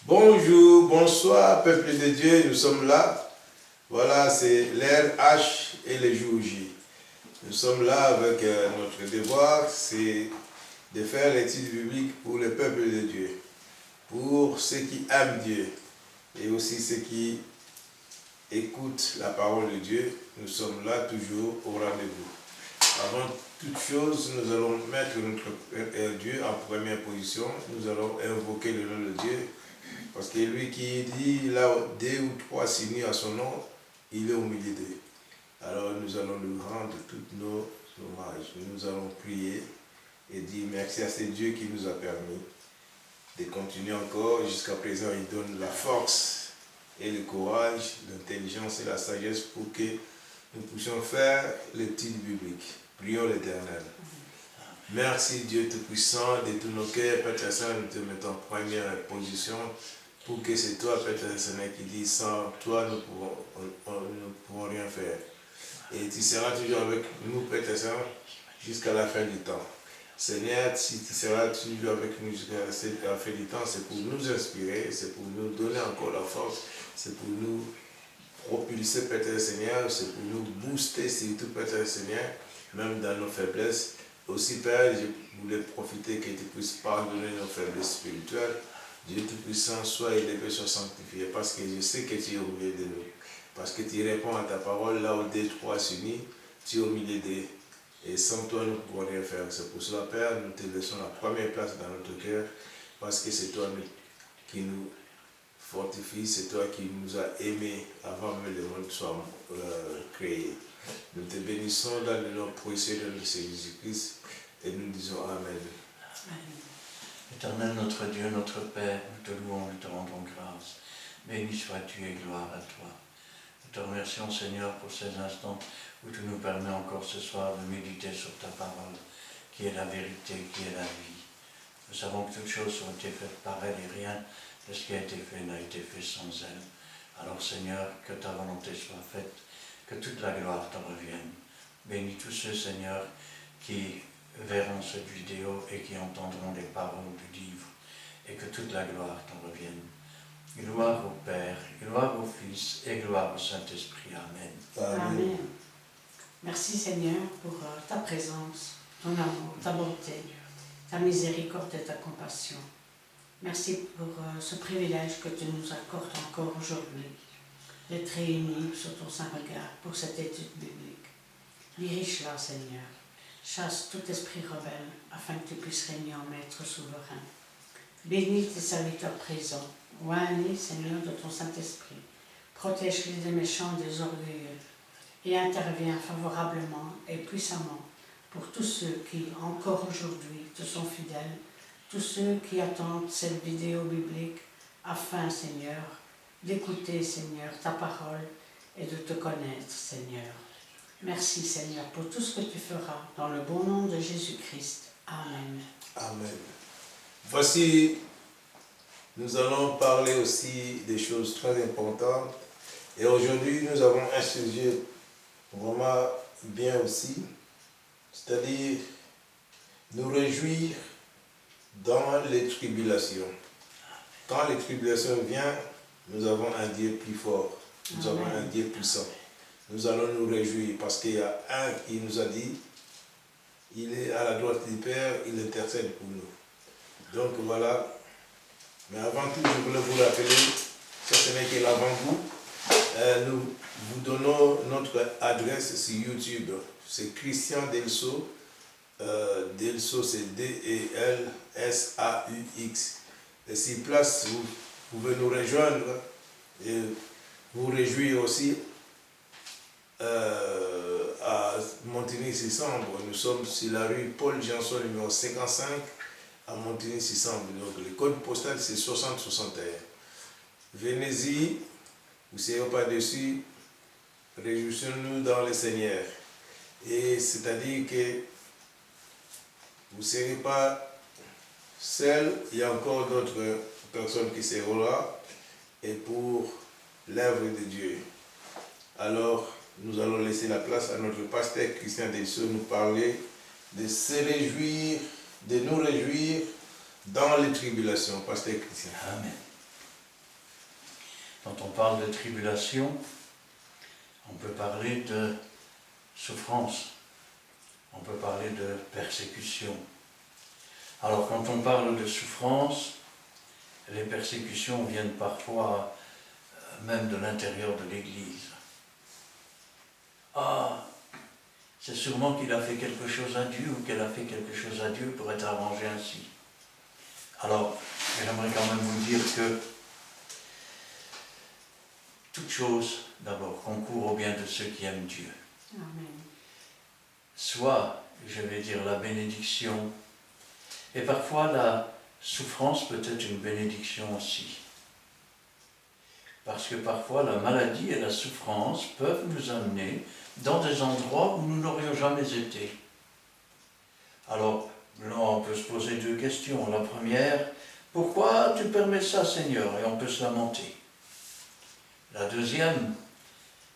Bonjour, bonsoir, peuple de Dieu, nous sommes là. Voilà, c'est l'ère H et le jour J. Nous sommes là avec notre devoir, c'est de faire l'étude biblique pour le peuple de Dieu, pour ceux qui aiment Dieu et aussi ceux qui écoutent la parole de Dieu. Nous sommes là toujours au rendez-vous. Avant toute chose, nous allons mettre notre Dieu en première position. Nous allons invoquer le nom de Dieu. Parce que lui qui dit, là, deux ou trois signés à son nom, il est au milieu d'eux. Alors nous allons lui rendre tous nos hommages. Nous allons prier et dire merci à ce Dieu qui nous a permis de continuer encore. Jusqu'à présent, il donne la force et le courage, l'intelligence et la sagesse pour que nous puissions faire l'étude biblique. Prions l'Éternel. Merci Dieu Tout-Puissant, de tous nos cœurs, Père Saint, nous te mettons en première position pour que c'est toi, Père Seigneur, qui dis sans toi, nous ne pouvons rien faire. Et tu seras toujours avec nous, Père Saint, jusqu'à la fin du temps. Seigneur, si tu seras toujours avec nous jusqu'à la fin du temps, c'est pour nous inspirer, c'est pour nous donner encore la force, c'est pour nous propulser, Père Seigneur, c'est pour nous booster, surtout, Père Seigneur, même dans nos faiblesses. Aussi, Père, je voulais profiter que tu puisses pardonner nos faiblesses spirituelles. Dieu Tout-Puissant, sois élevé, sois sanctifié, parce que je sais que tu es au milieu de nous. Parce que tu réponds à ta parole, là où deux, trois s'unissent, tu es au milieu d'eux. Et sans toi, nous ne pouvons rien faire. C'est pour cela, Père, nous te laissons la première place dans notre cœur, parce que c'est toi qui nous fortifie, c'est toi qui nous as aimés avant même que le monde soit créé. Nous te bénissons dans le nom précieux de notre Seigneur Jésus-Christ et nous disons Amen. Amen. Éternel notre Dieu, notre Père, nous te louons, nous te rendons grâce. Béni sois-tu et gloire à toi. Nous te remercions, Seigneur, pour ces instants où tu nous permets encore ce soir de méditer sur ta parole, qui est la vérité, qui est la vie. Nous savons que toutes choses ont été faites par elle et rien de ce qui a été fait n'a été fait sans elle. Alors, Seigneur, que ta volonté soit faite, que toute la gloire te revienne. Bénis tous ceux, Seigneur, qui verront cette vidéo et qui entendront les paroles du livre, et que toute la gloire t'en revienne. Gloire au Père, gloire au Fils et gloire au Saint-Esprit. Amen. Amen. Merci Seigneur pour ta présence, ton amour, ta bonté, ta miséricorde et ta compassion. Merci pour ce privilège que tu nous accordes encore aujourd'hui, d'être réunis sur ton saint regard pour cette étude biblique. Dirige-la, Seigneur. Chasse tout esprit rebelle, afin que tu puisses régner en maître souverain. Bénis tes serviteurs présents. Oins-les, Seigneur, de ton Saint-Esprit. Protège-les des méchants, des orgueilleux. Et interviens favorablement et puissamment pour tous ceux qui, encore aujourd'hui, te sont fidèles, tous ceux qui attendent cette vidéo biblique, afin, Seigneur, d'écouter, Seigneur, ta parole et de te connaître, Seigneur. Merci Seigneur pour tout ce que tu feras dans le bon nom de Jésus-Christ. Amen. Amen. Voici, nous allons parler aussi des choses très importantes. Et aujourd'hui, nous avons un sujet vraiment bien aussi, c'est-à-dire nous réjouir dans les tribulations. Quand les tribulations viennent, nous avons un Dieu plus fort, nous avons un Dieu puissant. Nous allons nous réjouir parce qu'il y a un qui nous a dit, il est à la droite du Père, il intercède pour nous. Donc voilà, mais avant tout, je voulais vous rappeler, ça ce n'est que l'avant-goût, nous vous donnons notre adresse sur YouTube, c'est Christian Delso, Delso c'est D-E-L-S-A-U-X. Et sur place, vous pouvez nous rejoindre et vous réjouir aussi. À Montigny-Sissambre, nous sommes sur la rue Paul Janson numéro 55 à Montigny-Sissambre. Donc le code postal c'est 6061. Venez-y, vous ne serez pas dessus, réjouissons-nous dans le Seigneur. Et c'est-à-dire que vous ne serez pas seul, il y a encore d'autres personnes qui seront là et pour l'œuvre de Dieu. Alors, nous allons laisser la place à notre pasteur Christian Delso nous parler de se réjouir, de nous réjouir dans les tribulations. Pasteur Christian. Amen. Quand on parle de tribulation, on peut parler de souffrance, on peut parler de persécution. Alors quand on parle de souffrance, les persécutions viennent parfois même de l'intérieur de l'Église. Ah, c'est sûrement qu'il a fait quelque chose à Dieu ou qu'elle a fait quelque chose à Dieu pour être arrangé ainsi. Alors, j'aimerais quand même vous dire que toute chose, d'abord, concourt au bien de ceux qui aiment Dieu. Amen. Soit, je vais dire, la bénédiction, et parfois la souffrance peut être une bénédiction aussi. Parce que parfois la maladie et la souffrance peuvent nous amener dans des endroits où nous n'aurions jamais été. Alors, là, on peut se poser deux questions. La première, pourquoi tu permets ça, Seigneur? Et on peut se lamenter. La deuxième,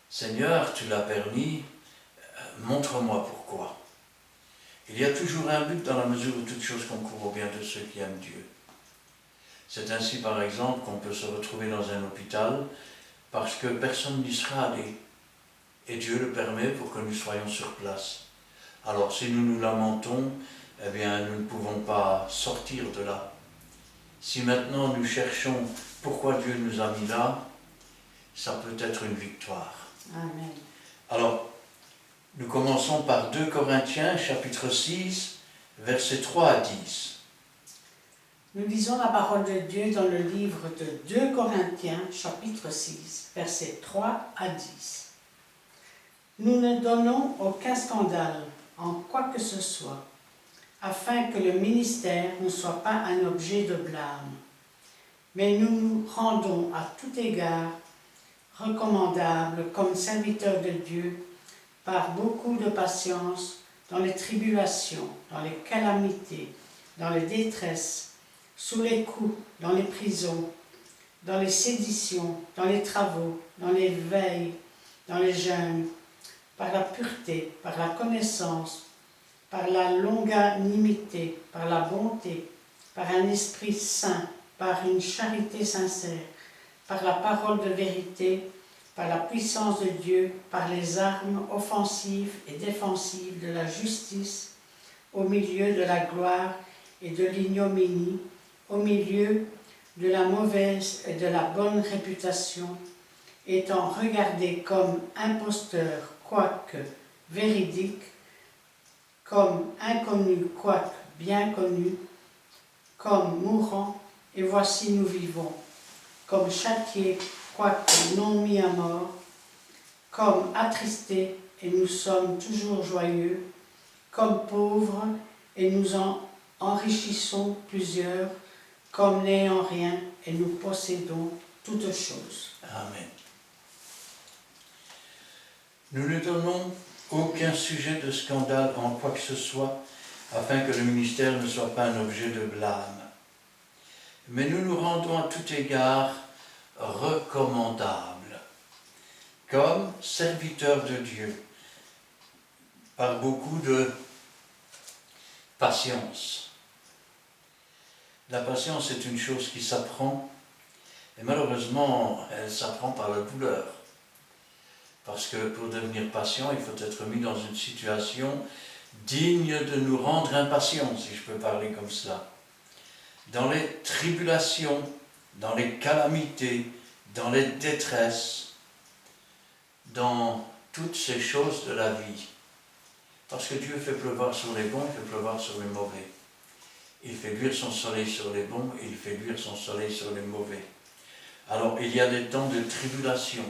Seigneur, tu l'as permis, montre-moi pourquoi. Il y a toujours un but dans la mesure où toute chose concourt au bien de ceux qui aiment Dieu. C'est ainsi, par exemple, qu'on peut se retrouver dans un hôpital parce que personne n'y sera allé. Et Dieu le permet pour que nous soyons sur place. Alors, si nous nous lamentons, eh bien, nous ne pouvons pas sortir de là. Si maintenant nous cherchons pourquoi Dieu nous a mis là, ça peut être une victoire. Amen. Alors, nous commençons par 2 Corinthiens, chapitre 6, versets 3 à 10. Nous lisons la parole de Dieu dans le livre de 2 Corinthiens, chapitre 6, versets 3 à 10. Nous ne donnons aucun scandale en quoi que ce soit, afin que le ministère ne soit pas un objet de blâme. Mais nous nous rendons à tout égard recommandables comme serviteurs de Dieu, par beaucoup de patience dans les tribulations, dans les calamités, dans les détresses, sous les coups, dans les prisons, dans les séditions, dans les travaux, dans les veilles, dans les jeûnes, par la pureté, par la connaissance, par la longanimité, par la bonté, par un esprit saint, par une charité sincère, par la parole de vérité, par la puissance de Dieu, par les armes offensives et défensives de la justice, au milieu de la gloire et de l'ignominie, au milieu de la mauvaise et de la bonne réputation, étant regardés comme imposteurs, quoique véridiques, comme inconnus, quoique bien connus, comme mourants, et voici nous vivons, comme châtiés, quoique non mis à mort, comme attristés, et nous sommes toujours joyeux, comme pauvres, et nous en enrichissons plusieurs, comme n'ayant rien, et nous possédons toutes choses. Amen. Nous ne donnons aucun sujet de scandale en quoi que ce soit, afin que le ministère ne soit pas un objet de blâme. Mais nous nous rendons à tout égard recommandables, comme serviteurs de Dieu, par beaucoup de patience. La patience est une chose qui s'apprend, et malheureusement, elle s'apprend par la douleur. Parce que pour devenir patient, il faut être mis dans une situation digne de nous rendre impatients, si je peux parler comme cela. Dans les tribulations, dans les calamités, dans les détresses, dans toutes ces choses de la vie. Parce que Dieu fait pleuvoir sur les bons, il fait pleuvoir sur les mauvais. Il fait luire son soleil sur les bons et il fait luire son soleil sur les mauvais. Alors, il y a des temps de tribulation.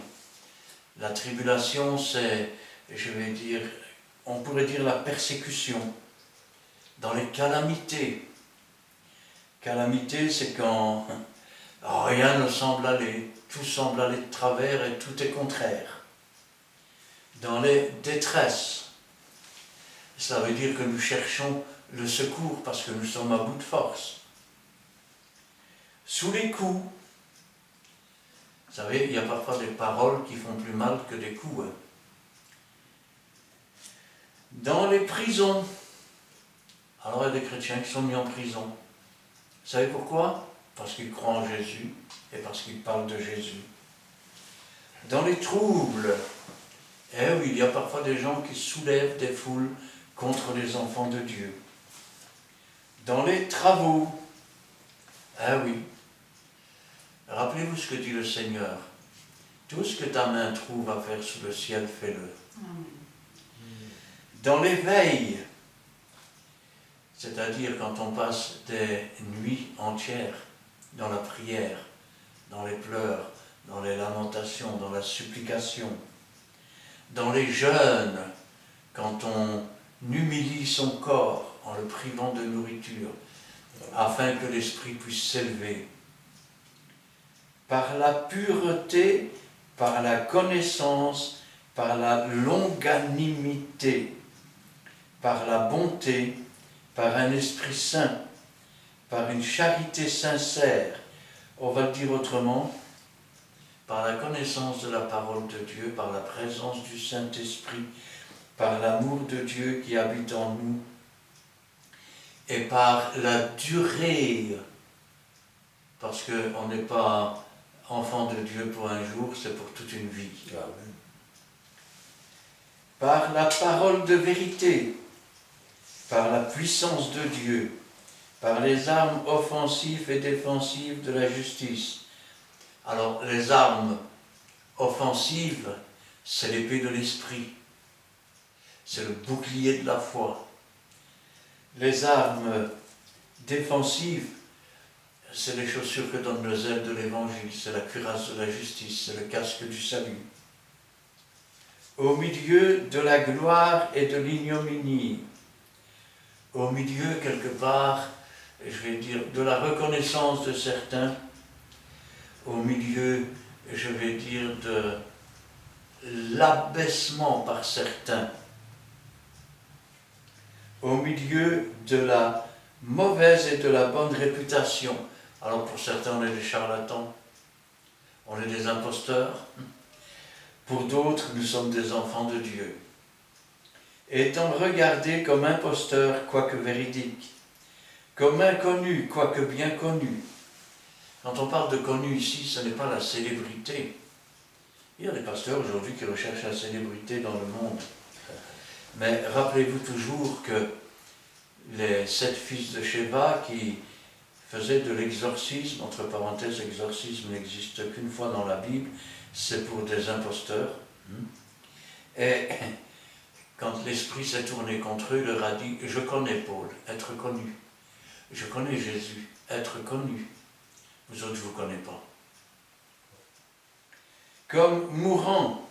La tribulation, c'est, je vais dire, on pourrait dire la persécution. Dans les calamités. Calamité, c'est quand rien ne semble aller, tout semble aller de travers et tout est contraire. Dans les détresses, cela veut dire que nous cherchons le secours parce que nous sommes à bout de force. Sous les coups, vous savez, il y a parfois des paroles qui font plus mal que des coups. Dans les prisons, alors il y a des chrétiens qui sont mis en prison. Vous savez pourquoi? Parce qu'ils croient en Jésus et parce qu'ils parlent de Jésus. Dans les troubles, eh oui, il y a parfois des gens qui soulèvent des foules contre les enfants de Dieu. Dans les travaux, ah oui, rappelez-vous ce que dit le Seigneur. Tout ce que ta main trouve à faire sous le ciel, fais-le. Dans l'éveil, c'est-à-dire quand on passe des nuits entières dans la prière, dans les pleurs, dans les lamentations, dans la supplication. Dans les jeûnes, quand on humilie son corps en le privant de nourriture, afin que l'esprit puisse s'élever. Par la pureté, par la connaissance, par la longanimité, par la bonté, par un esprit saint, par une charité sincère. On va le dire autrement, par la connaissance de la parole de Dieu, par la présence du Saint-Esprit, par l'amour de Dieu qui habite en nous, et par la durée, parce qu'on n'est pas enfant de Dieu pour un jour, c'est pour toute une vie. Amen. Par la parole de vérité, par la puissance de Dieu, par les armes offensives et défensives de la justice. Alors, les armes offensives, c'est l'épée de l'esprit, c'est le bouclier de la foi. Les armes défensives, c'est les chaussures que donnent le zèle de l'évangile, c'est la cuirasse de la justice, c'est le casque du salut. Au milieu de la gloire et de l'ignominie, au milieu quelque part, je vais dire, de la reconnaissance de certains, au milieu, je vais dire, de l'abaissement par certains, au milieu de la mauvaise et de la bonne réputation. Alors pour certains, on est des charlatans, on est des imposteurs. Pour d'autres, nous sommes des enfants de Dieu. Étant regardés comme imposteurs, quoique véridiques, comme inconnus, quoique bien connus. Quand on parle de connu ici, ce n'est pas la célébrité. Il y a des pasteurs aujourd'hui qui recherchent la célébrité dans le monde. Mais rappelez-vous toujours que les 7 fils de Sheba qui faisaient de l'exorcisme, entre parenthèses, l'exorcisme n'existe qu'une fois dans la Bible, c'est pour des imposteurs. Et quand l'esprit s'est tourné contre eux, il leur a dit « Je connais Paul, être connu. Je connais Jésus, être connu. Vous autres, je ne vous connais pas. » Comme mourants,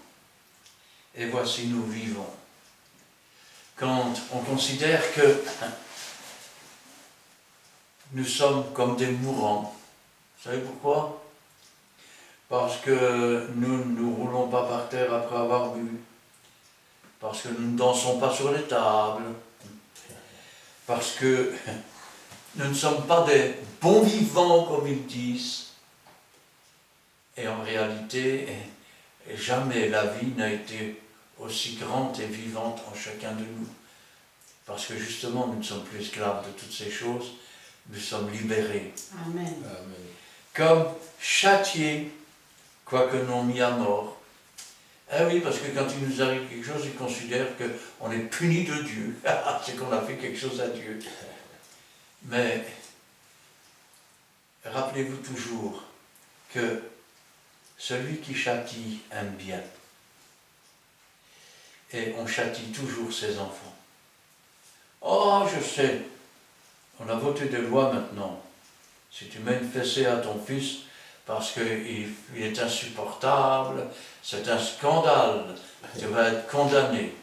et voici nous vivons. Quand on considère que nous sommes comme des mourants, vous savez pourquoi? Parce que nous ne nous roulons pas par terre après avoir bu, parce que nous ne dansons pas sur les tables, parce que nous ne sommes pas des bons vivants comme ils disent. Et en réalité, jamais la vie n'a été aussi grande et vivante en chacun de nous. Parce que justement, nous ne sommes plus esclaves de toutes ces choses, nous sommes libérés. Amen. Amen. Comme châtiés, quoique non mis à mort. Ah oui, parce que quand il nous arrive quelque chose, ils considèrent qu'on est puni de Dieu. C'est qu'on a fait quelque chose à Dieu. Mais rappelez-vous toujours que celui qui châtie aime bien. Et on châtie toujours ses enfants. Oh, je sais, on a voté des lois maintenant. Si tu mets une fessée à ton fils parce qu'il est insupportable, c'est un scandale, tu vas être condamné.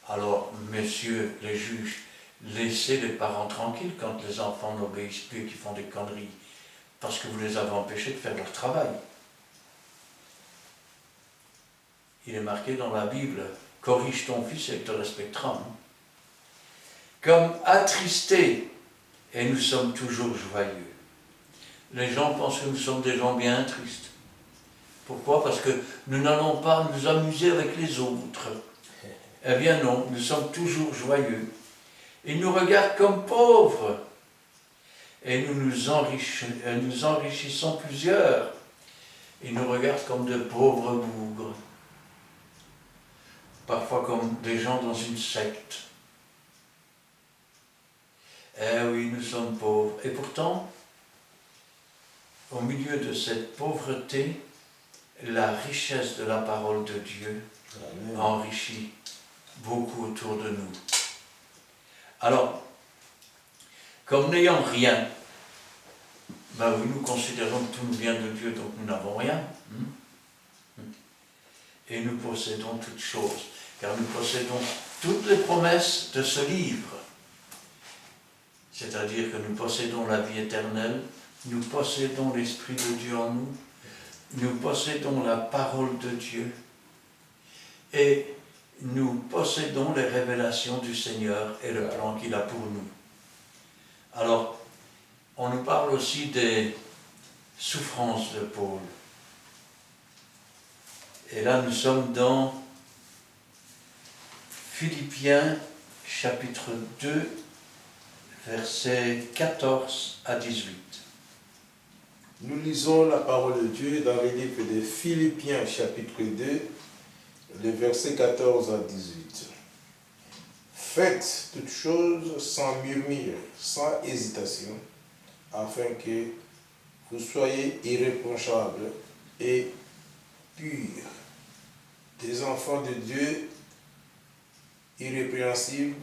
Alors, messieurs les juges, laissez les parents tranquilles quand les enfants n'obéissent plus et qu'ils font des conneries, parce que vous les avez empêchés de faire leur travail. Il est marqué dans la Bible, corrige ton fils et il te respectera. Comme attristés, et nous sommes toujours joyeux. Les gens pensent que nous sommes des gens bien tristes. Pourquoi? Parce que nous n'allons pas nous amuser avec les autres. Eh bien non, nous sommes toujours joyeux. Ils nous regardent comme pauvres. Et nous enrichissons plusieurs. Ils nous regardent comme de pauvres bougres, parfois comme des gens dans une secte. Eh oui, nous sommes pauvres. Et pourtant, au milieu de cette pauvreté, la richesse de la parole de Dieu enrichit beaucoup autour de nous. Alors, comme n'ayant rien, ben oui, nous considérons que tout nous vient de Dieu, donc nous n'avons rien. Et nous possédons toutes choses, car nous possédons toutes les promesses de ce livre. C'est-à-dire que nous possédons la vie éternelle, nous possédons l'Esprit de Dieu en nous, nous possédons la parole de Dieu, et nous possédons les révélations du Seigneur et le plan qu'il a pour nous. Alors, on nous parle aussi des souffrances de Paul. Et là, nous sommes dans Philippiens, chapitre 2, versets 14 à 18. Nous lisons la parole de Dieu dans le livre de Philippiens, chapitre 2, les versets 14 à 18. Faites toutes choses sans murmure, sans hésitation, afin que vous soyez irréprochables et purs, des enfants de Dieu irrépréhensibles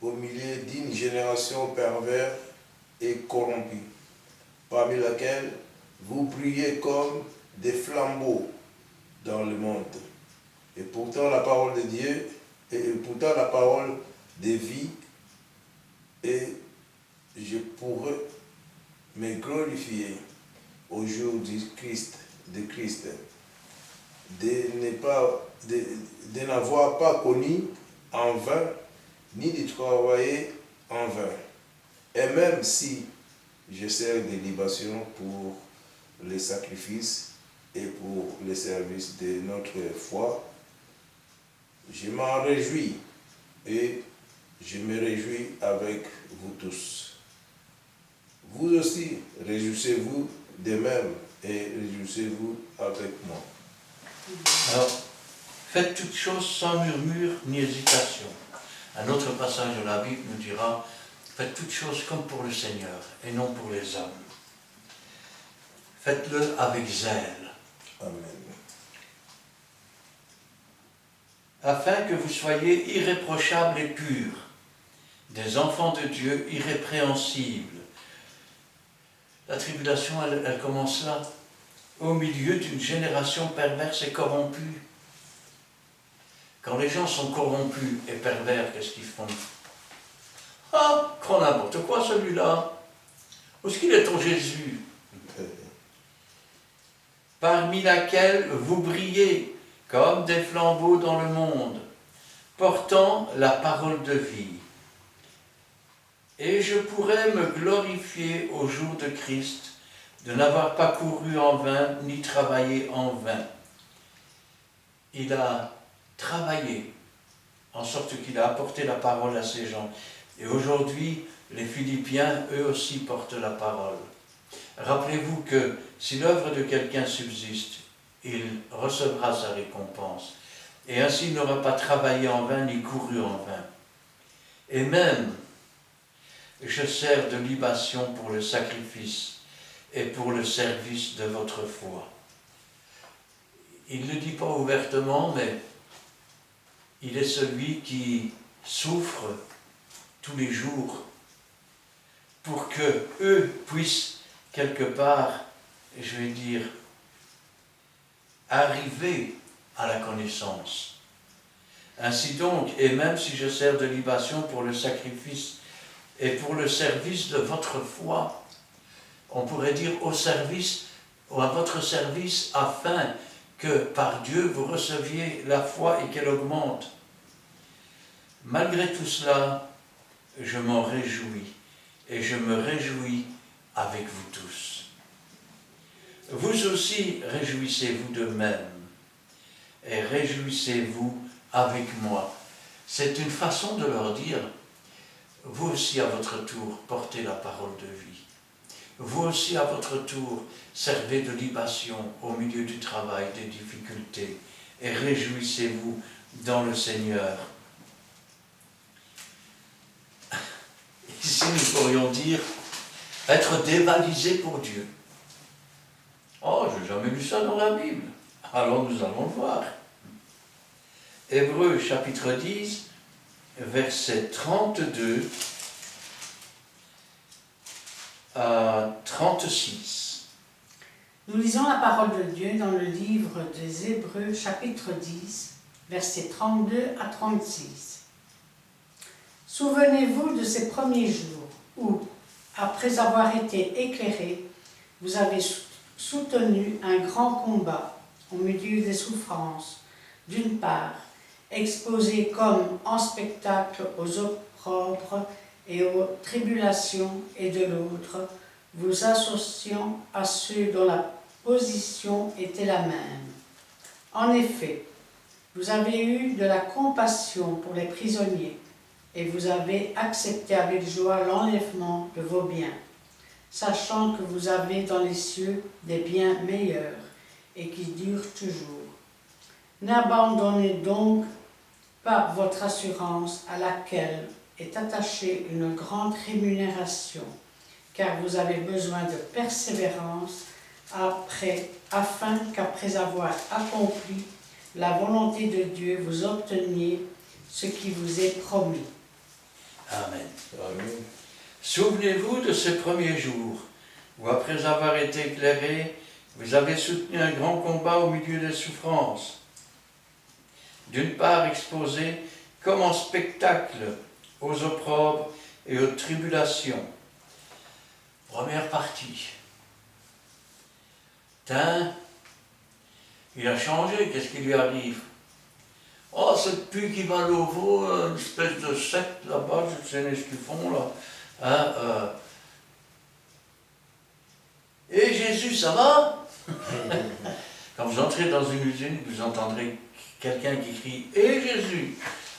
au milieu d'une génération perverse et corrompue, parmi laquelle vous brillez comme des flambeaux dans le monde. Et pourtant la parole de Dieu, et pourtant la parole de vie, et je pourrais me glorifier au jour du Christ, de n'avoir pas connu en vain, ni de travailler en vain. Et même si je sers des libations pour les sacrifices et pour le service de notre foi, je m'en réjouis et je me réjouis avec vous tous. Vous aussi, réjouissez-vous de même et réjouissez-vous avec moi. Alors, faites toutes choses sans murmure ni hésitation. Un autre passage de la Bible nous dira, faites toutes choses comme pour le Seigneur et non pour les hommes. Faites-le avec zèle. Amen. Afin que vous soyez irréprochables et purs, des enfants de Dieu irrépréhensibles. La tribulation, elle commence là, au milieu d'une génération perverse et corrompue. Quand les gens sont corrompus et pervers, qu'est-ce qu'ils font? Ah, prends n'importe quoi celui-là. Où est-ce qu'il est ton Jésus? Parmi laquelle vous brillez comme des flambeaux dans le monde, portant la parole de vie. Et je pourrais me glorifier au jour de Christ, de n'avoir pas couru en vain, ni travaillé en vain. Il a travaillé, en sorte qu'il a apporté la parole à ces gens. Et aujourd'hui, les Philippiens, eux aussi, portent la parole. Rappelez-vous que si l'œuvre de quelqu'un subsiste, il recevra sa récompense. Et ainsi, il n'aura pas travaillé en vain, ni couru en vain. Et même, je sers de libation pour le sacrifice et pour le service de votre foi. Il ne le dit pas ouvertement, mais il est celui qui souffre tous les jours pour que eux puissent quelque part, je vais dire, arriver à la connaissance. Ainsi donc, et même si je sers de libation pour le sacrifice et pour le service de votre foi, on pourrait dire au service, ou à votre service, afin que par Dieu vous receviez la foi et qu'elle augmente. Malgré tout cela, je m'en réjouis, et je me réjouis avec vous tous. Vous aussi, réjouissez-vous de même, et réjouissez-vous avec moi. C'est une façon de leur dire, vous aussi à votre tour, portez la parole de vie. vous aussi à votre tour, servez de libation au milieu du travail, des difficultés, et réjouissez-vous dans le Seigneur. Ici, nous pourrions dire être dévalisé pour Dieu. Oh, je n'ai jamais lu ça dans la Bible. Alors nous allons le voir. Hébreux chapitre 10, verset 32 à 36. Nous lisons la parole de Dieu dans le livre des Hébreux, chapitre 10, versets 32 à 36. Souvenez-vous de ces premiers jours où, après avoir été éclairés, vous avez soutenu un grand combat au milieu des souffrances, d'une part, exposé comme en spectacle aux opprobres et aux tribulations, et de l'autre, vous associant à ceux dont la position était la même. En effet, vous avez eu de la compassion pour les prisonniers, et vous avez accepté avec joie l'enlèvement de vos biens, sachant que vous avez dans les cieux des biens meilleurs et qui durent toujours. N'abandonnez donc pas votre assurance à laquelle est attachée une grande rémunération, car vous avez besoin de persévérance afin qu'après avoir accompli la volonté de Dieu, vous obteniez ce qui vous est promis. Amen. Amen. Souvenez-vous de ces premiers jours où, après avoir été éclairés, vous avez soutenu un grand combat au milieu des souffrances. D'une part, exposé comme en spectacle aux opprobres et aux tribulations. Première partie. Tiens, il a changé, qu'est-ce qui lui arrive? Oh, cette pluie qui va à l'ovo, une espèce de secte là-bas, je sais pas ce qu'ils font là. Hein, Et Jésus, ça va? Quand vous entrez dans une usine, vous entendrez quelqu'un qui crie « Et Jésus !»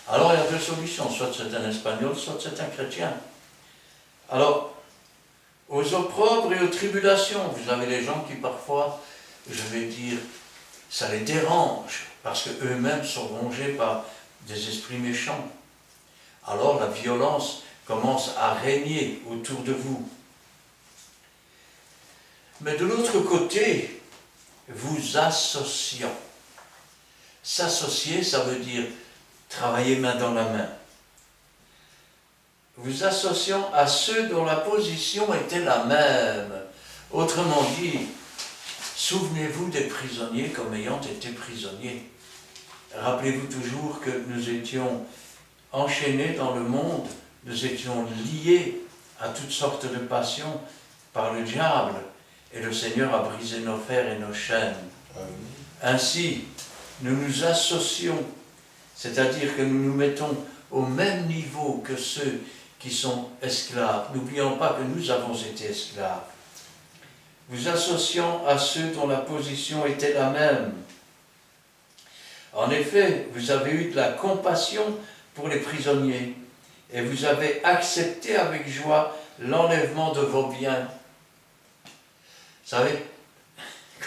Alors il y a deux solutions, soit c'est un espagnol, soit c'est un chrétien. Alors, aux opprobres et aux tribulations, vous avez les gens qui parfois, je vais dire, ça les dérange, parce qu'eux-mêmes sont rongés par des esprits méchants. Alors la violence commence à régner autour de vous. Mais de l'autre côté, vous associant. S'associer, ça veut dire travailler main dans la main. Vous associant à ceux dont la position était la même. Autrement dit, souvenez-vous des prisonniers comme ayant été prisonniers. Rappelez-vous toujours que nous étions enchaînés dans le monde, nous étions liés à toutes sortes de passions par le diable, et le Seigneur a brisé nos fers et nos chaînes. Ainsi, nous nous associons, c'est-à-dire que nous nous mettons au même niveau que ceux qui sont esclaves. N'oublions pas que nous avons été esclaves. Vous associant à ceux dont la position était la même. En effet, vous avez eu de la compassion pour les prisonniers et vous avez accepté avec joie l'enlèvement de vos biens. Vous savez,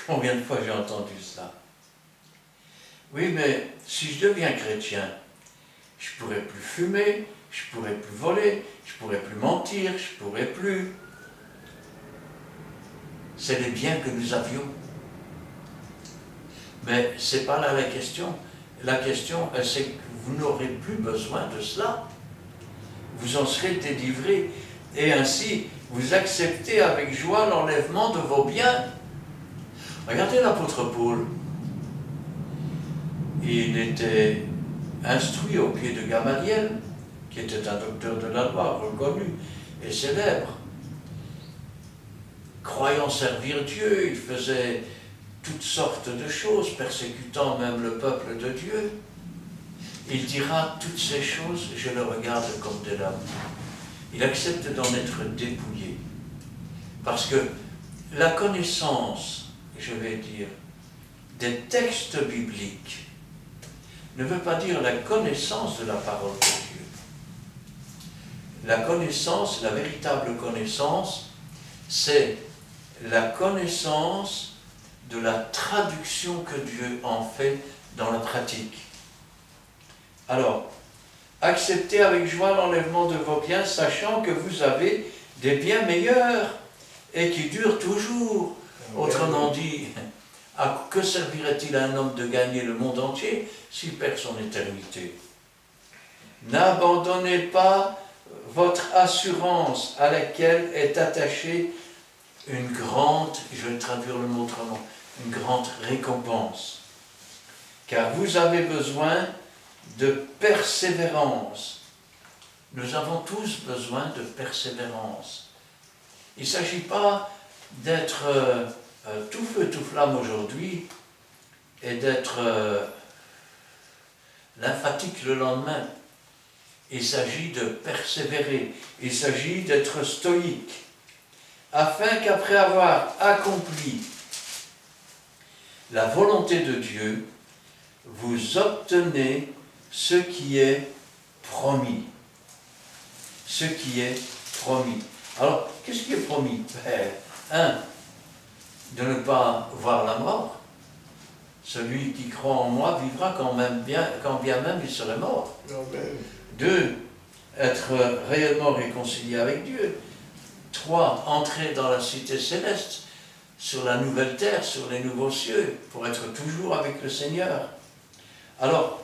combien de fois j'ai entendu cela? Oui, mais si je deviens chrétien, je ne pourrai plus fumer, je ne pourrai plus voler, je ne pourrai plus mentir, je ne pourrai plus... C'est les biens que nous avions. Mais ce n'est pas là la question. La question, c'est que vous n'aurez plus besoin de cela. Vous en serez délivrés. Et ainsi, vous acceptez avec joie l'enlèvement de vos biens. Regardez l'apôtre Paul. Il était instruit au pied de Gamaliel, qui était un docteur de la loi, reconnu et célèbre. Croyant servir Dieu, il faisait toutes sortes de choses, persécutant même le peuple de Dieu. Il dira toutes ces choses, je le regarde comme de l'amour. Il accepte d'en être dépouillé. Parce que la connaissance, je vais dire, des textes bibliques ne veut pas dire la connaissance de la parole de Dieu. La connaissance, la véritable connaissance, c'est la connaissance de la traduction que Dieu en fait dans la pratique. Alors, acceptez avec joie l'enlèvement de vos biens, sachant que vous avez des biens meilleurs et qui durent toujours. Autrement dit, à que servirait-il à un homme de gagner le monde entier s'il perd son éternité? N'abandonnez pas votre assurance à laquelle est attachée une grande, je vais traduire le mot autrement, une grande récompense. Car vous avez besoin de persévérance. Nous avons tous besoin de persévérance. Il ne s'agit pas d'être tout feu, tout flamme aujourd'hui et d'être lymphatique le lendemain. Il s'agit de persévérer, il s'agit d'être stoïque, afin qu'après avoir accompli la volonté de Dieu, vous obtenez ce qui est promis. Ce qui est promis. Alors, qu'est-ce qui est promis? De ne pas voir la mort. Celui qui croit en moi vivra quand bien même il serait mort. Amen. 2, être réellement réconcilié avec Dieu. 3, entrer dans la cité céleste, sur la nouvelle terre, sur les nouveaux cieux, pour être toujours avec le Seigneur. Alors,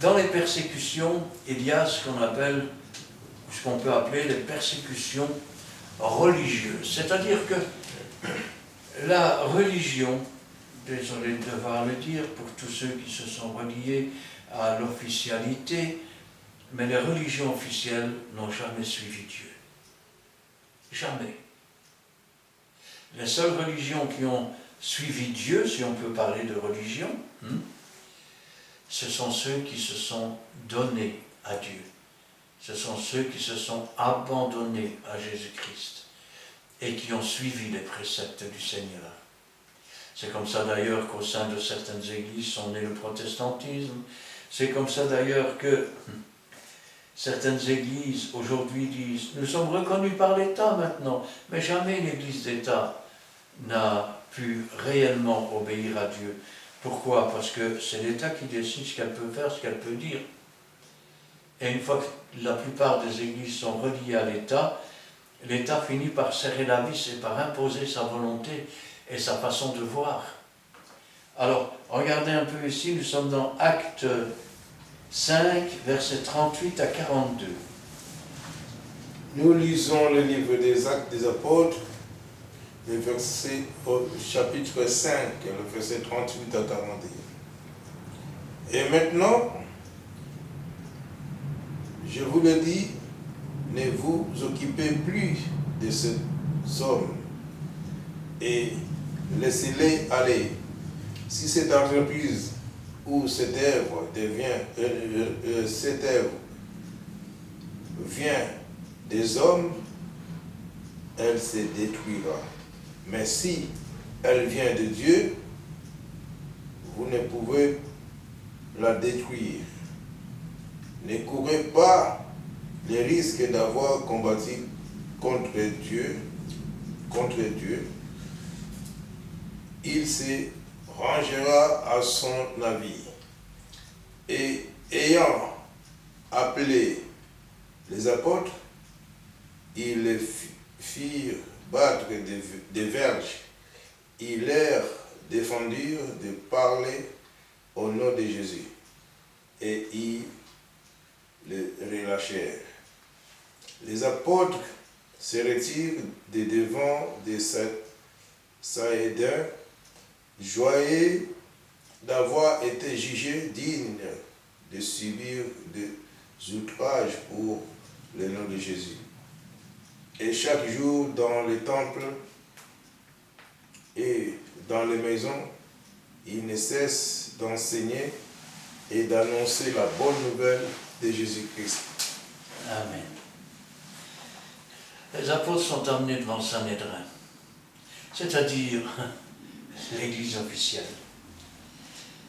dans les persécutions, il y a ce qu'on peut appeler les persécutions religieuses. C'est-à-dire que la religion, désolé de devoir le dire pour tous ceux qui se sont reliés à l'officialité, mais les religions officielles n'ont jamais suivi Dieu. Jamais. Les seules religions qui ont suivi Dieu, si on peut parler de religion, ce sont ceux qui se sont donnés à Dieu. Ce sont ceux qui se sont abandonnés à Jésus-Christ et qui ont suivi les préceptes du Seigneur. C'est comme ça d'ailleurs qu'au sein de certaines églises sont nés le protestantisme. C'est comme ça d'ailleurs que certaines églises aujourd'hui disent « Nous sommes reconnus par l'État maintenant », mais jamais l'église d'État n'a pu réellement obéir à Dieu. Pourquoi? Parce que c'est l'État qui décide ce qu'elle peut faire, ce qu'elle peut dire. Et une fois que la plupart des églises sont reliées à l'État, l'État finit par serrer la vis et par imposer sa volonté et sa façon de voir. Alors, regardez un peu ici, nous sommes dans Actes 5, versets 38 à 42. Nous lisons le livre des Actes des Apôtres, le verset, au chapitre 5, le verset 38 à 42. Et maintenant, je vous le dis, ne vous occupez plus de ces hommes et laissez-les aller. Si cette entreprise ou cette œuvre vient des hommes, elle se détruira. Mais si elle vient de Dieu, vous ne pouvez la détruire. Ne courez pas le risque d'avoir combattu contre Dieu. Il se rangera à son avis. Et ayant appelé les apôtres, ils les firent battre des verges. Ils leur défendirent de parler au nom de Jésus. Et ils les relâchèrent. Les apôtres se retirent de devant des Sahédins, joyeux d'avoir été jugés dignes de subir des outrages pour le nom de Jésus. Et chaque jour dans les temples et dans les maisons, ils ne cessent d'enseigner et d'annoncer la bonne nouvelle de Jésus-Christ. Amen. Les apôtres sont amenés devant Sanhédrin, c'est-à-dire l'église officielle.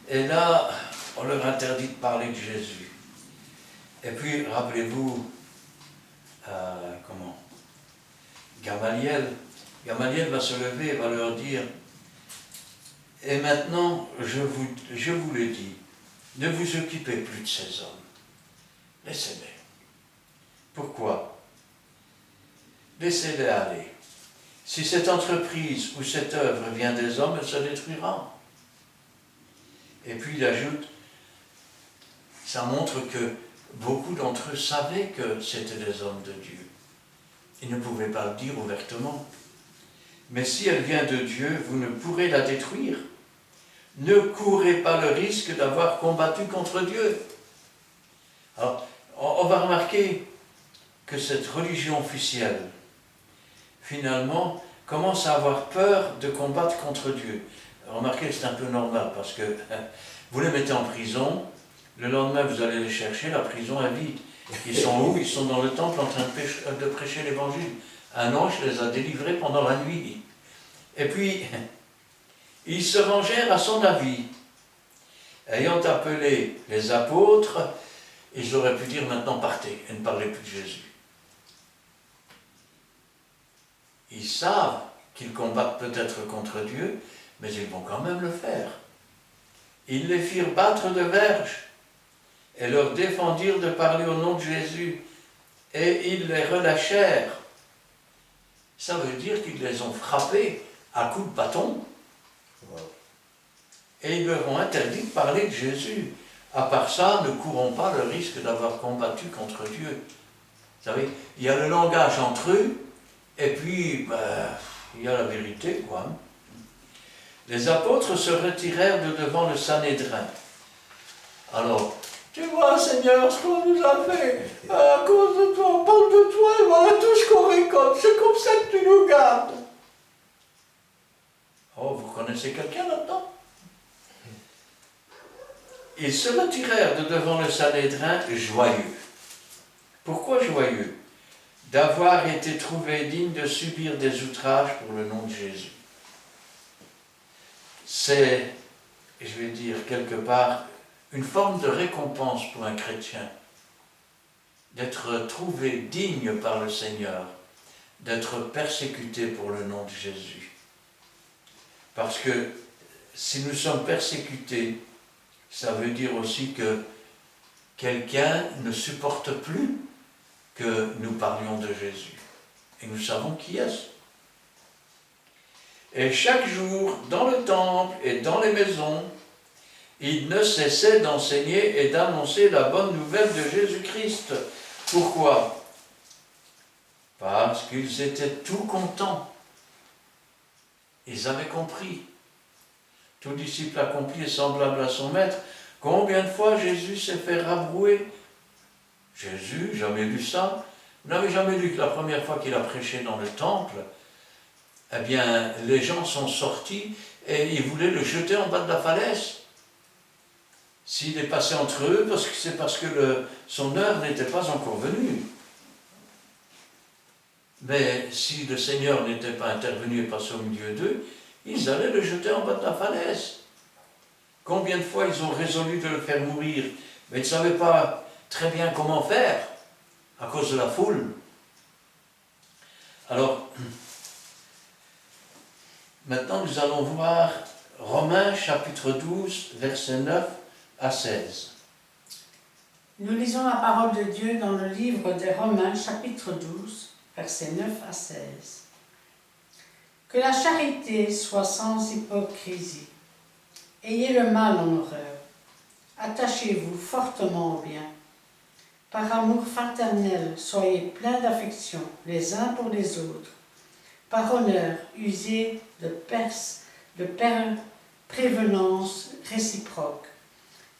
Et là, on leur interdit de parler de Jésus. Et puis, rappelez-vous, Gamaliel, Gamaliel va se lever et va leur dire, et maintenant, je vous le dis, ne vous occupez plus de ces hommes. Laissez-les. Pourquoi? Laissez-les aller. Si cette entreprise ou cette œuvre vient des hommes, elle se détruira. Et puis il ajoute, ça montre que beaucoup d'entre eux savaient que c'était des hommes de Dieu. Ils ne pouvaient pas le dire ouvertement. Mais si elle vient de Dieu, vous ne pourrez la détruire. Ne courez pas le risque d'avoir combattu contre Dieu. Alors, on va remarquer que cette religion officielle, finalement, commence à avoir peur de combattre contre Dieu. Remarquez que c'est un peu normal, parce que vous les mettez en prison, le lendemain vous allez les chercher, la prison est vide. Ils sont où? Ils sont dans le temple en train de prêcher l'évangile. Un ange les a délivrés pendant la nuit. Et puis, ils se rangèrent à son avis. Ayant appelé les apôtres, ils auraient pu dire maintenant partez et ne parlez plus de Jésus. Ils savent qu'ils combattent peut-être contre Dieu, mais ils vont quand même le faire. Ils les firent battre de verges et leur défendirent de parler au nom de Jésus, et ils les relâchèrent. Ça veut dire qu'ils les ont frappés à coups de bâton. Et ils leur ont interdit de parler de Jésus. À part ça, ne courons pas le risque d'avoir combattu contre Dieu. Vous savez, il y a le langage entre eux, et puis, il y a la vérité, quoi. Les apôtres se retirèrent de devant le Sanhédrin. Alors, tu vois, Seigneur, ce qu'on nous a fait, à cause de toi, on parle de toi, et voilà tout ce qu'on récolte, c'est comme ça que tu nous gardes. Oh, vous connaissez quelqu'un là-dedans? Ils se retirèrent de devant le Sanhédrin joyeux. Pourquoi joyeux? D'avoir été trouvés dignes de subir des outrages pour le nom de Jésus. C'est, je vais dire quelque part, une forme de récompense pour un chrétien, d'être trouvé digne par le Seigneur, d'être persécuté pour le nom de Jésus. Parce que si nous sommes persécutés, ça veut dire aussi que quelqu'un ne supporte plus que nous parlions de Jésus. Et nous savons qui est-ce. Et chaque jour, dans le temple et dans les maisons, il ne cessait d'enseigner et d'annoncer la bonne nouvelle de Jésus-Christ. Pourquoi? Parce qu'ils étaient tout contents. Ils avaient compris. Tout disciple accompli est semblable à son maître. Combien de fois Jésus s'est fait rabrouer? Jésus, jamais lu ça. Vous n'avez jamais lu que la première fois qu'il a prêché dans le temple, eh bien, les gens sont sortis et ils voulaient le jeter en bas de la falaise. S'il est passé entre eux, c'est parce que son heure n'était pas encore venue. Mais si le Seigneur n'était pas intervenu et passé au milieu d'eux, ils allaient le jeter en bas de la falaise. Combien de fois ils ont résolu de le faire mourir, mais ils ne savaient pas très bien comment faire, à cause de la foule. Alors, maintenant nous allons voir Romains chapitre 12, versets 9 à 16. Nous lisons la parole de Dieu dans le livre des Romains chapitre 12, versets 9 à 16. Que la charité soit sans hypocrisie. Ayez le mal en horreur. Attachez-vous fortement au bien. Par amour fraternel, soyez pleins d'affection les uns pour les autres. Par honneur, usez de prévenance réciproque.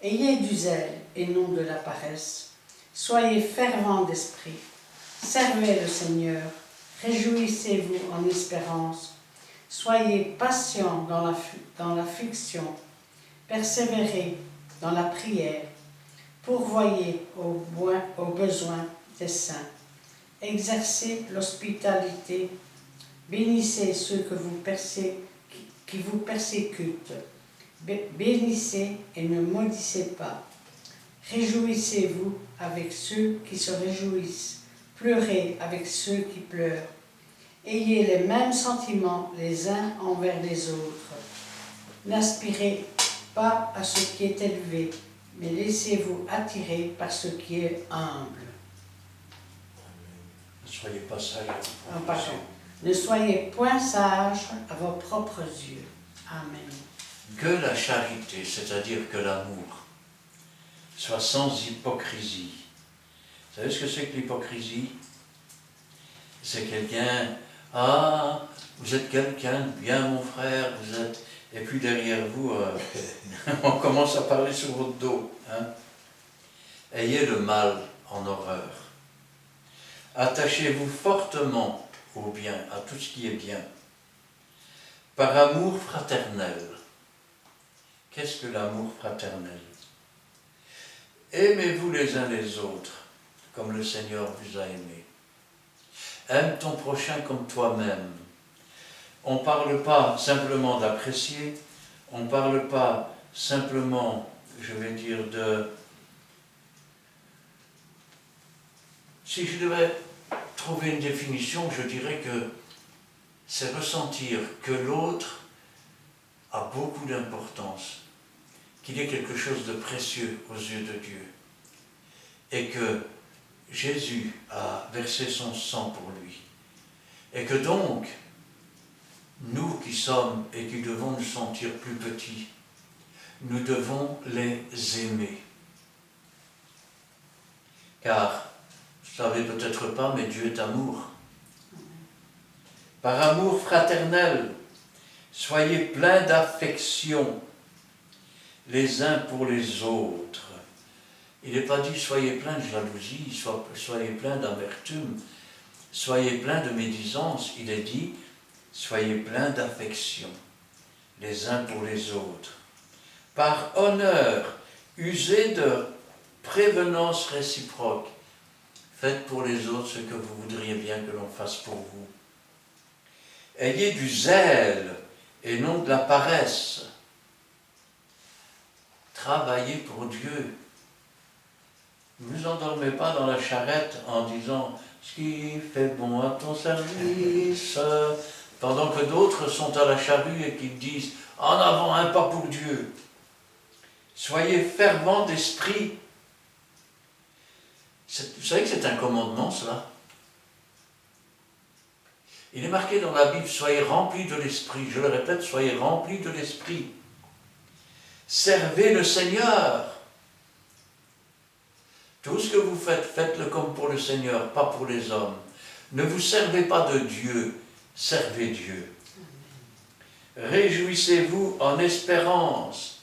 Ayez du zèle et non de la paresse. Soyez fervents d'esprit. Servez le Seigneur. Réjouissez-vous en espérance. Soyez patients dans l'affliction. Persévérez dans la prière. Pourvoyez aux besoins des saints. Exercez l'hospitalité. Bénissez ceux qui vous persécutent. Bénissez et ne maudissez pas. Réjouissez-vous avec ceux qui se réjouissent. Pleurez avec ceux qui pleurent. Ayez les mêmes sentiments les uns envers les autres. N'aspirez pas à ce qui est élevé, mais laissez-vous attirer par ce qui est humble. Ne soyez pas sages. Pardon. Ne soyez point sages à vos propres yeux. Amen. Que la charité, c'est-à-dire que l'amour, soit sans hypocrisie. Vous savez ce que c'est que l'hypocrisie? C'est quelqu'un, ah, vous êtes quelqu'un de bien mon frère, vous êtes... Et puis derrière vous, on commence à parler sur votre dos. Hein? Ayez le mal en horreur. Attachez-vous fortement au bien, à tout ce qui est bien, par amour fraternel. Qu'est-ce que l'amour fraternel? Aimez-vous les uns les autres, comme le Seigneur vous a aimé. Aime ton prochain comme toi-même. On ne parle pas simplement d'apprécier, on ne parle pas simplement, je vais dire, de... Si je devais trouver une définition, je dirais que c'est ressentir que l'autre a beaucoup d'importance, qu'il est quelque chose de précieux aux yeux de Dieu, et que Jésus a versé son sang pour lui, et que donc, nous qui sommes et qui devons nous sentir plus petits, nous devons les aimer. Car, vous ne savez peut-être pas, mais Dieu est amour. Par amour fraternel, soyez pleins d'affection les uns pour les autres. Il n'est pas dit soyez pleins de jalousie, soyez pleins d'amertume, soyez pleins de médisance. Il est dit soyez pleins d'affection les uns pour les autres. Par honneur, usez de prévenance réciproque. Faites pour les autres ce que vous voudriez bien que l'on fasse pour vous. Ayez du zèle et non de la paresse. Travaillez pour Dieu. Ne vous endormez pas dans la charrette en disant « ce qui fait bon à ton service », pendant que d'autres sont à la charrue et qu'ils disent « en avant un pas pour Dieu ». Soyez fervents d'esprit. Vous savez que c'est un commandement, cela? Il est marqué dans la Bible, soyez remplis de l'esprit. Je le répète, soyez remplis de l'esprit. Servez le Seigneur. Tout ce que vous faites, faites-le comme pour le Seigneur, pas pour les hommes. Ne vous servez pas de Dieu, servez Dieu. Réjouissez-vous en espérance.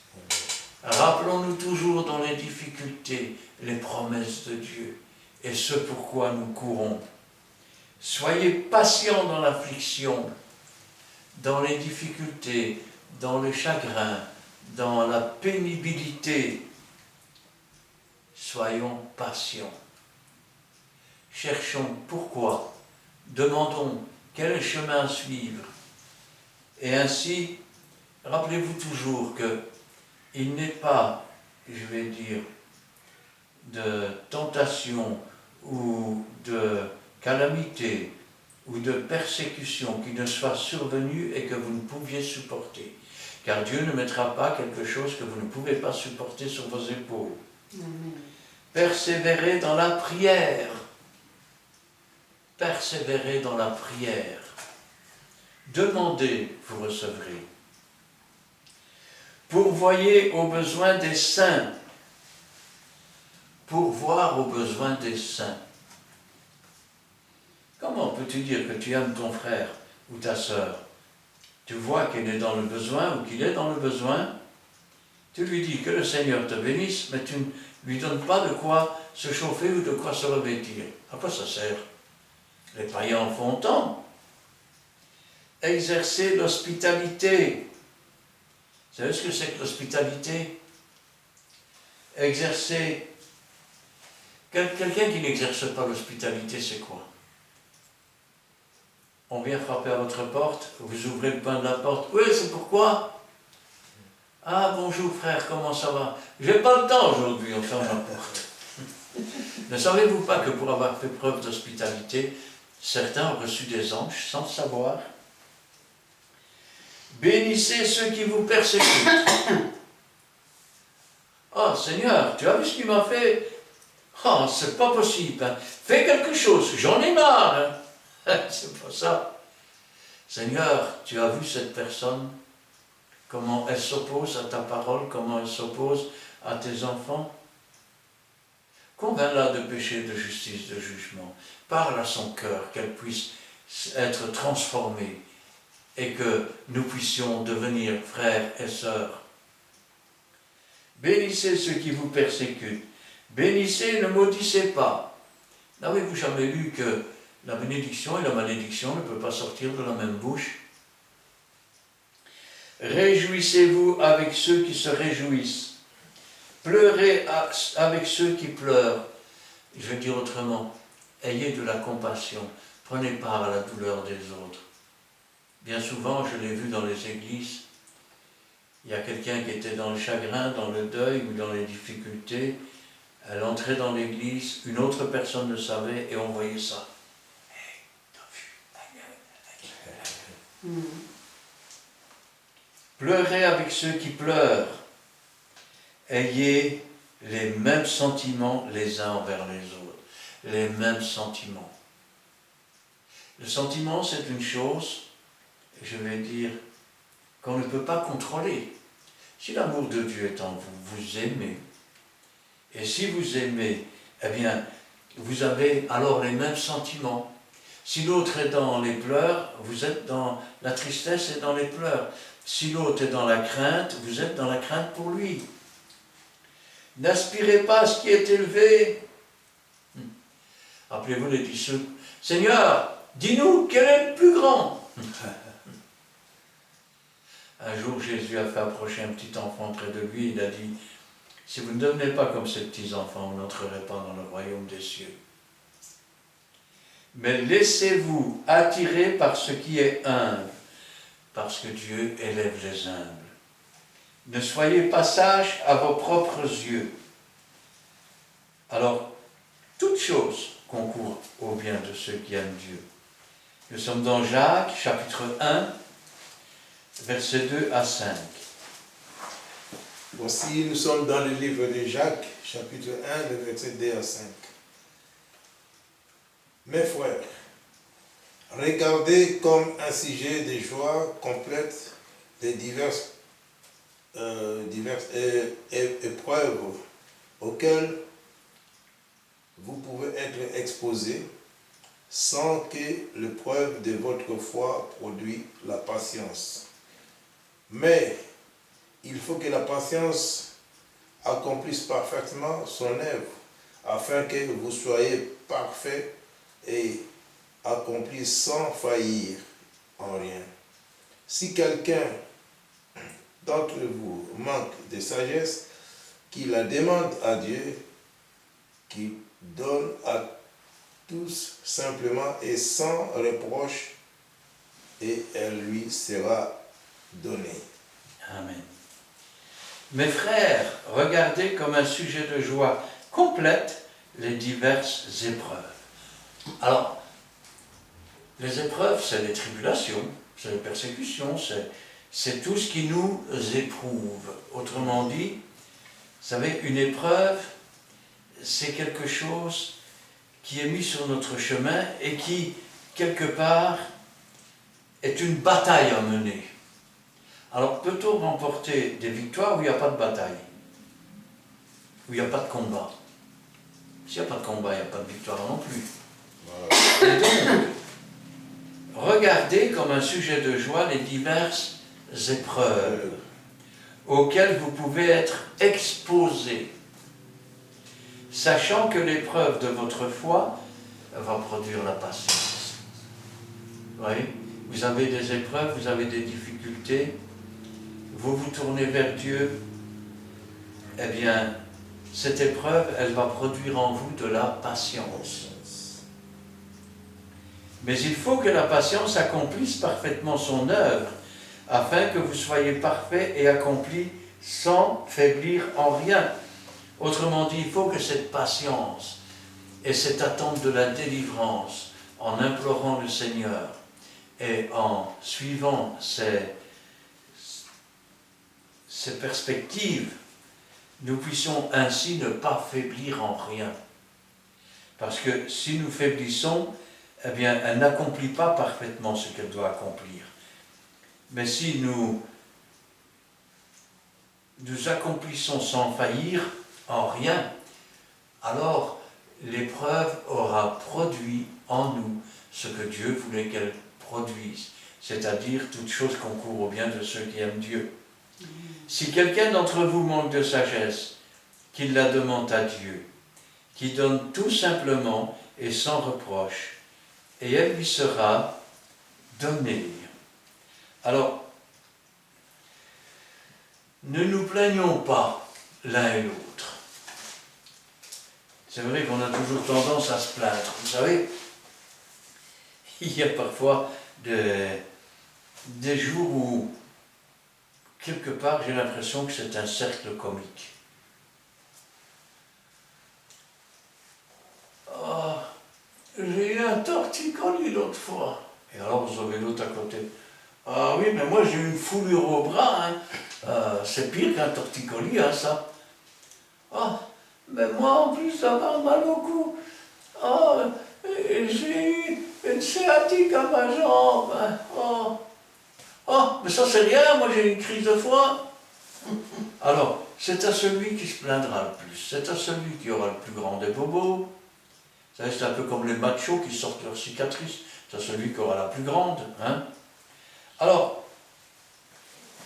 Rappelons-nous toujours dans les difficultés les promesses de Dieu et ce pourquoi nous courons. Soyez patients dans l'affliction, dans les difficultés, dans le chagrin, dans la pénibilité. Soyons patients. Cherchons pourquoi. Demandons quel est le chemin à suivre. Et ainsi, rappelez-vous toujours qu'il n'est pas, je vais dire, de tentation ou de calamité ou de persécution qui ne soit survenue et que vous ne pouviez supporter. Car Dieu ne mettra pas quelque chose que vous ne pouvez pas supporter sur vos épaules. Amen. Persévérez dans la prière. Persévérez dans la prière. Demandez, vous recevrez. Pourvoyez aux besoins des saints. Pourvoir aux besoins des saints. Comment peux-tu dire que tu aimes ton frère ou ta sœur? Tu vois qu'il est dans le besoin ou qu'il est dans le besoin. Tu lui dis que le Seigneur te bénisse, mais tu ne lui donnes pas de quoi se chauffer ou de quoi se revêtir. À quoi ça sert? Les païens en font tant. Exercer l'hospitalité. Vous savez ce que c'est que l'hospitalité? Exercer... Quelqu'un qui n'exerce pas l'hospitalité, c'est quoi? On vient frapper à votre porte, vous ouvrez le coin de la porte. Oui, c'est pourquoi? Ah, bonjour frère, comment ça va? J'ai pas le temps aujourd'hui, on ferme la porte. Ne savez-vous pas que pour avoir fait preuve d'hospitalité, Certains ont reçu des anges sans le savoir. Bénissez ceux qui vous persécutent. Oh Seigneur, tu as vu ce qu'il m'a fait? Oh, c'est pas possible. Hein. Fais quelque chose, j'en ai marre. Hein. C'est pas ça. Seigneur, tu as vu cette personne? Comment elle s'oppose à ta parole, comment elle s'oppose à tes enfants? Convainc-la de péché, de justice, de jugement. Parle à son cœur, qu'elle puisse être transformée et que nous puissions devenir frères et sœurs. Bénissez ceux qui vous persécutent. Bénissez, ne maudissez pas. N'avez-vous jamais lu que la bénédiction et la malédiction ne peuvent pas sortir de la même bouche? Réjouissez-vous avec ceux qui se réjouissent. Pleurez avec ceux qui pleurent. Je vais dire autrement, ayez de la compassion. Prenez part à la douleur des autres. Bien souvent, je l'ai vu dans les églises, il y a quelqu'un qui était dans le chagrin, dans le deuil ou dans les difficultés. Elle entrait dans l'église, une autre personne le savait et on voyait ça. Hey, t'as vu? Pleurez avec ceux qui pleurent. Ayez les mêmes sentiments les uns envers les autres. Les mêmes sentiments. Le sentiment, c'est une chose, je vais dire, qu'on ne peut pas contrôler. Si l'amour de Dieu est en vous, vous aimez. Et si vous aimez, eh bien, vous avez alors les mêmes sentiments. Si l'autre est dans les pleurs, vous êtes dans la tristesse et dans les pleurs. Si l'autre est dans la crainte, vous êtes dans la crainte pour lui. N'aspirez pas à ce qui est élevé. Rappelez-vous les disciples. Seigneur, dis-nous quel est le plus grand. Un jour, Jésus a fait approcher un petit enfant près de lui. Il a dit, si vous ne devenez pas comme ces petits enfants, vous n'entrerez pas dans le royaume des cieux. Mais laissez-vous attirer par ce qui est humble, parce que Dieu élève les humbles. Ne soyez pas sages à vos propres yeux. Alors, toute chose concourt au bien de ceux qui aiment Dieu. Nous sommes dans Jacques, chapitre 1, versets 2 à 5. Voici, nous sommes dans le livre de Jacques, chapitre 1, le verset 2 à 5. Mes frères, regardez comme un sujet de joie complète les diverses épreuves auxquelles vous pouvez être exposés sans que l'épreuve de votre foi produise la patience. Mais il faut que la patience accomplisse parfaitement son œuvre, afin que vous soyez parfaits et accomplis sans faillir en rien. Si quelqu'un d'entre vous manque de sagesse, qu'il la demande à Dieu, qui donne à tous simplement et sans reproche, et elle lui sera donnée. Amen. Mes frères, regardez comme un sujet de joie complète les diverses épreuves. Alors, les épreuves, c'est les tribulations, c'est les persécutions, c'est tout ce qui nous éprouve. Autrement dit, vous savez, une épreuve, c'est quelque chose qui est mis sur notre chemin et qui, quelque part, est une bataille à mener. Alors, peut-on remporter des victoires où il n'y a pas de bataille? Où il n'y a pas de combat? S'il n'y a pas de combat, il n'y a pas de victoire non plus. Voilà. Et donc, regardez comme un sujet de joie les diverses épreuves auxquelles vous pouvez être exposés, sachant que l'épreuve de votre foi va produire la patience. Vous voyez, vous avez des épreuves, vous avez des difficultés, vous vous tournez vers Dieu, eh bien, cette épreuve, elle va produire en vous de la patience. Mais il faut que la patience accomplisse parfaitement son œuvre, afin que vous soyez parfaits et accomplis sans faiblir en rien. Autrement dit, il faut que cette patience et cette attente de la délivrance en implorant le Seigneur et en suivant ces perspectives, nous puissions ainsi ne pas faiblir en rien. Parce que si nous faiblissons, eh bien, elle n'accomplit pas parfaitement ce qu'elle doit accomplir. Mais si nous accomplissons sans faillir en rien, alors l'épreuve aura produit en nous ce que Dieu voulait qu'elle produise, c'est-à-dire toute chose concourt au bien de ceux qui aiment Dieu. Si quelqu'un d'entre vous manque de sagesse, qu'il la demande à Dieu, qui donne tout simplement et sans reproche, et elle lui sera donnée. Alors, ne nous plaignons pas l'un et l'autre. C'est vrai qu'on a toujours tendance à se plaindre. Vous savez, il y a parfois des jours où, quelque part, j'ai l'impression que c'est un cercle comique. Oh, j'ai eu un torticolis l'autre fois. Et alors vous avez l'autre à côté. Ah oui, mais moi j'ai eu une foulure au bras. Hein. C'est pire qu'un torticolis, hein, ça. Oh, mais moi en plus d'avoir mal au cou. Oh, j'ai eu une sciatique à ma jambe. Oh. Oh, mais ça c'est rien, moi j'ai une crise de foie. Alors, c'est à celui qui se plaindra le plus, c'est à celui qui aura le plus grand des bobos. Vous savez, c'est un peu comme les machos qui sortent leurs cicatrices, c'est à celui qui aura la plus grande. Hein. Alors,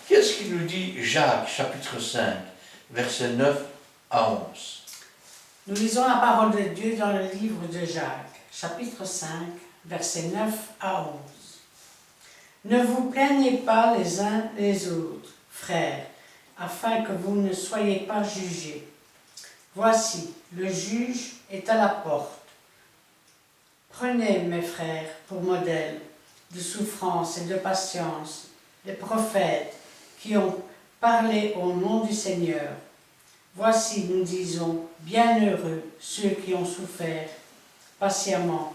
qu'est-ce qu'il nous dit Jacques, chapitre 5, versets 9 à 11? Nous lisons la parole de Dieu dans le livre de Jacques, chapitre 5, versets 9 à 11. Ne vous plaignez pas les uns les autres, frères, afin que vous ne soyez pas jugés. Voici, le juge est à la porte. Prenez, mes frères, pour modèle de souffrance et de patience les prophètes qui ont parlé au nom du Seigneur. Voici, nous disons, bienheureux ceux qui ont souffert patiemment.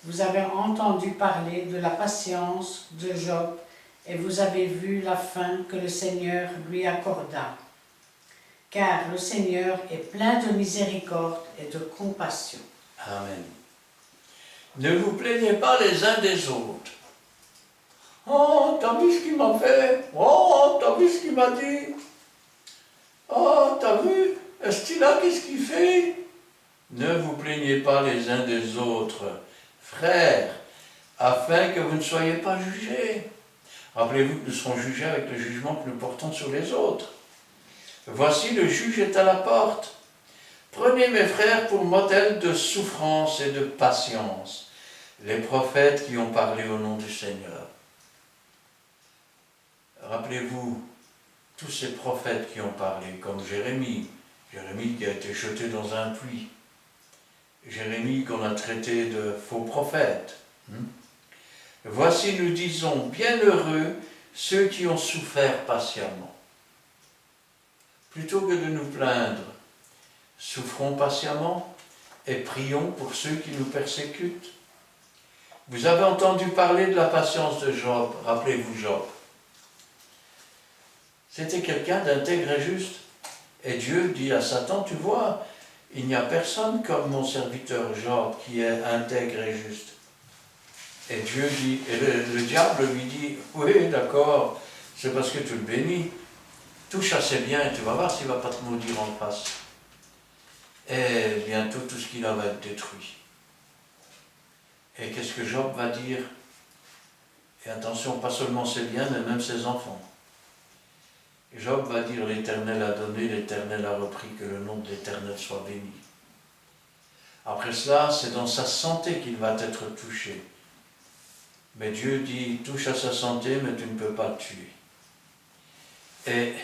Vous avez entendu parler de la patience de Job et vous avez vu la fin que le Seigneur lui accorda. Car le Seigneur est plein de miséricorde et de compassion. Amen. Ne vous plaignez pas les uns des autres. Oh, t'as vu ce qu'il m'a fait? Oh, t'as vu ce qu'il m'a dit? Oh, t'as vu? Est-ce là, qu'est-ce qu'il fait? Ne vous plaignez pas les uns des autres, frères, afin que vous ne soyez pas jugés. Rappelez-vous que nous serons jugés avec le jugement que nous portons sur les autres. Voici, le juge est à la porte. Prenez, mes frères, pour modèle de souffrance et de patience, les prophètes qui ont parlé au nom du Seigneur. Rappelez-vous, tous ces prophètes qui ont parlé, comme Jérémie qui a été jeté dans un puits, Jérémie qu'on a traité de faux prophète. Voici, nous disons, bienheureux ceux qui ont souffert patiemment. Plutôt que de nous plaindre, souffrons patiemment et prions pour ceux qui nous persécutent. Vous avez entendu parler de la patience de Job, rappelez-vous Job. C'était quelqu'un d'intègre et juste. Et Dieu dit à Satan, tu vois, il n'y a personne comme mon serviteur Job qui est intègre et juste. Et Dieu dit, et le diable lui dit, oui, d'accord, c'est parce que tu le bénis. Touche à ses biens et tu vas voir s'il ne va pas te maudire en face. Et bientôt tout ce qu'il a va être détruit. Et qu'est-ce que Job va dire? Et attention, pas seulement ses biens, mais même ses enfants. Job va dire, l'Éternel a donné, l'Éternel a repris, que le nom de l'Éternel soit béni. Après cela, c'est dans sa santé qu'il va être touché. Mais Dieu dit, touche à sa santé, mais tu ne peux pas le tuer. Et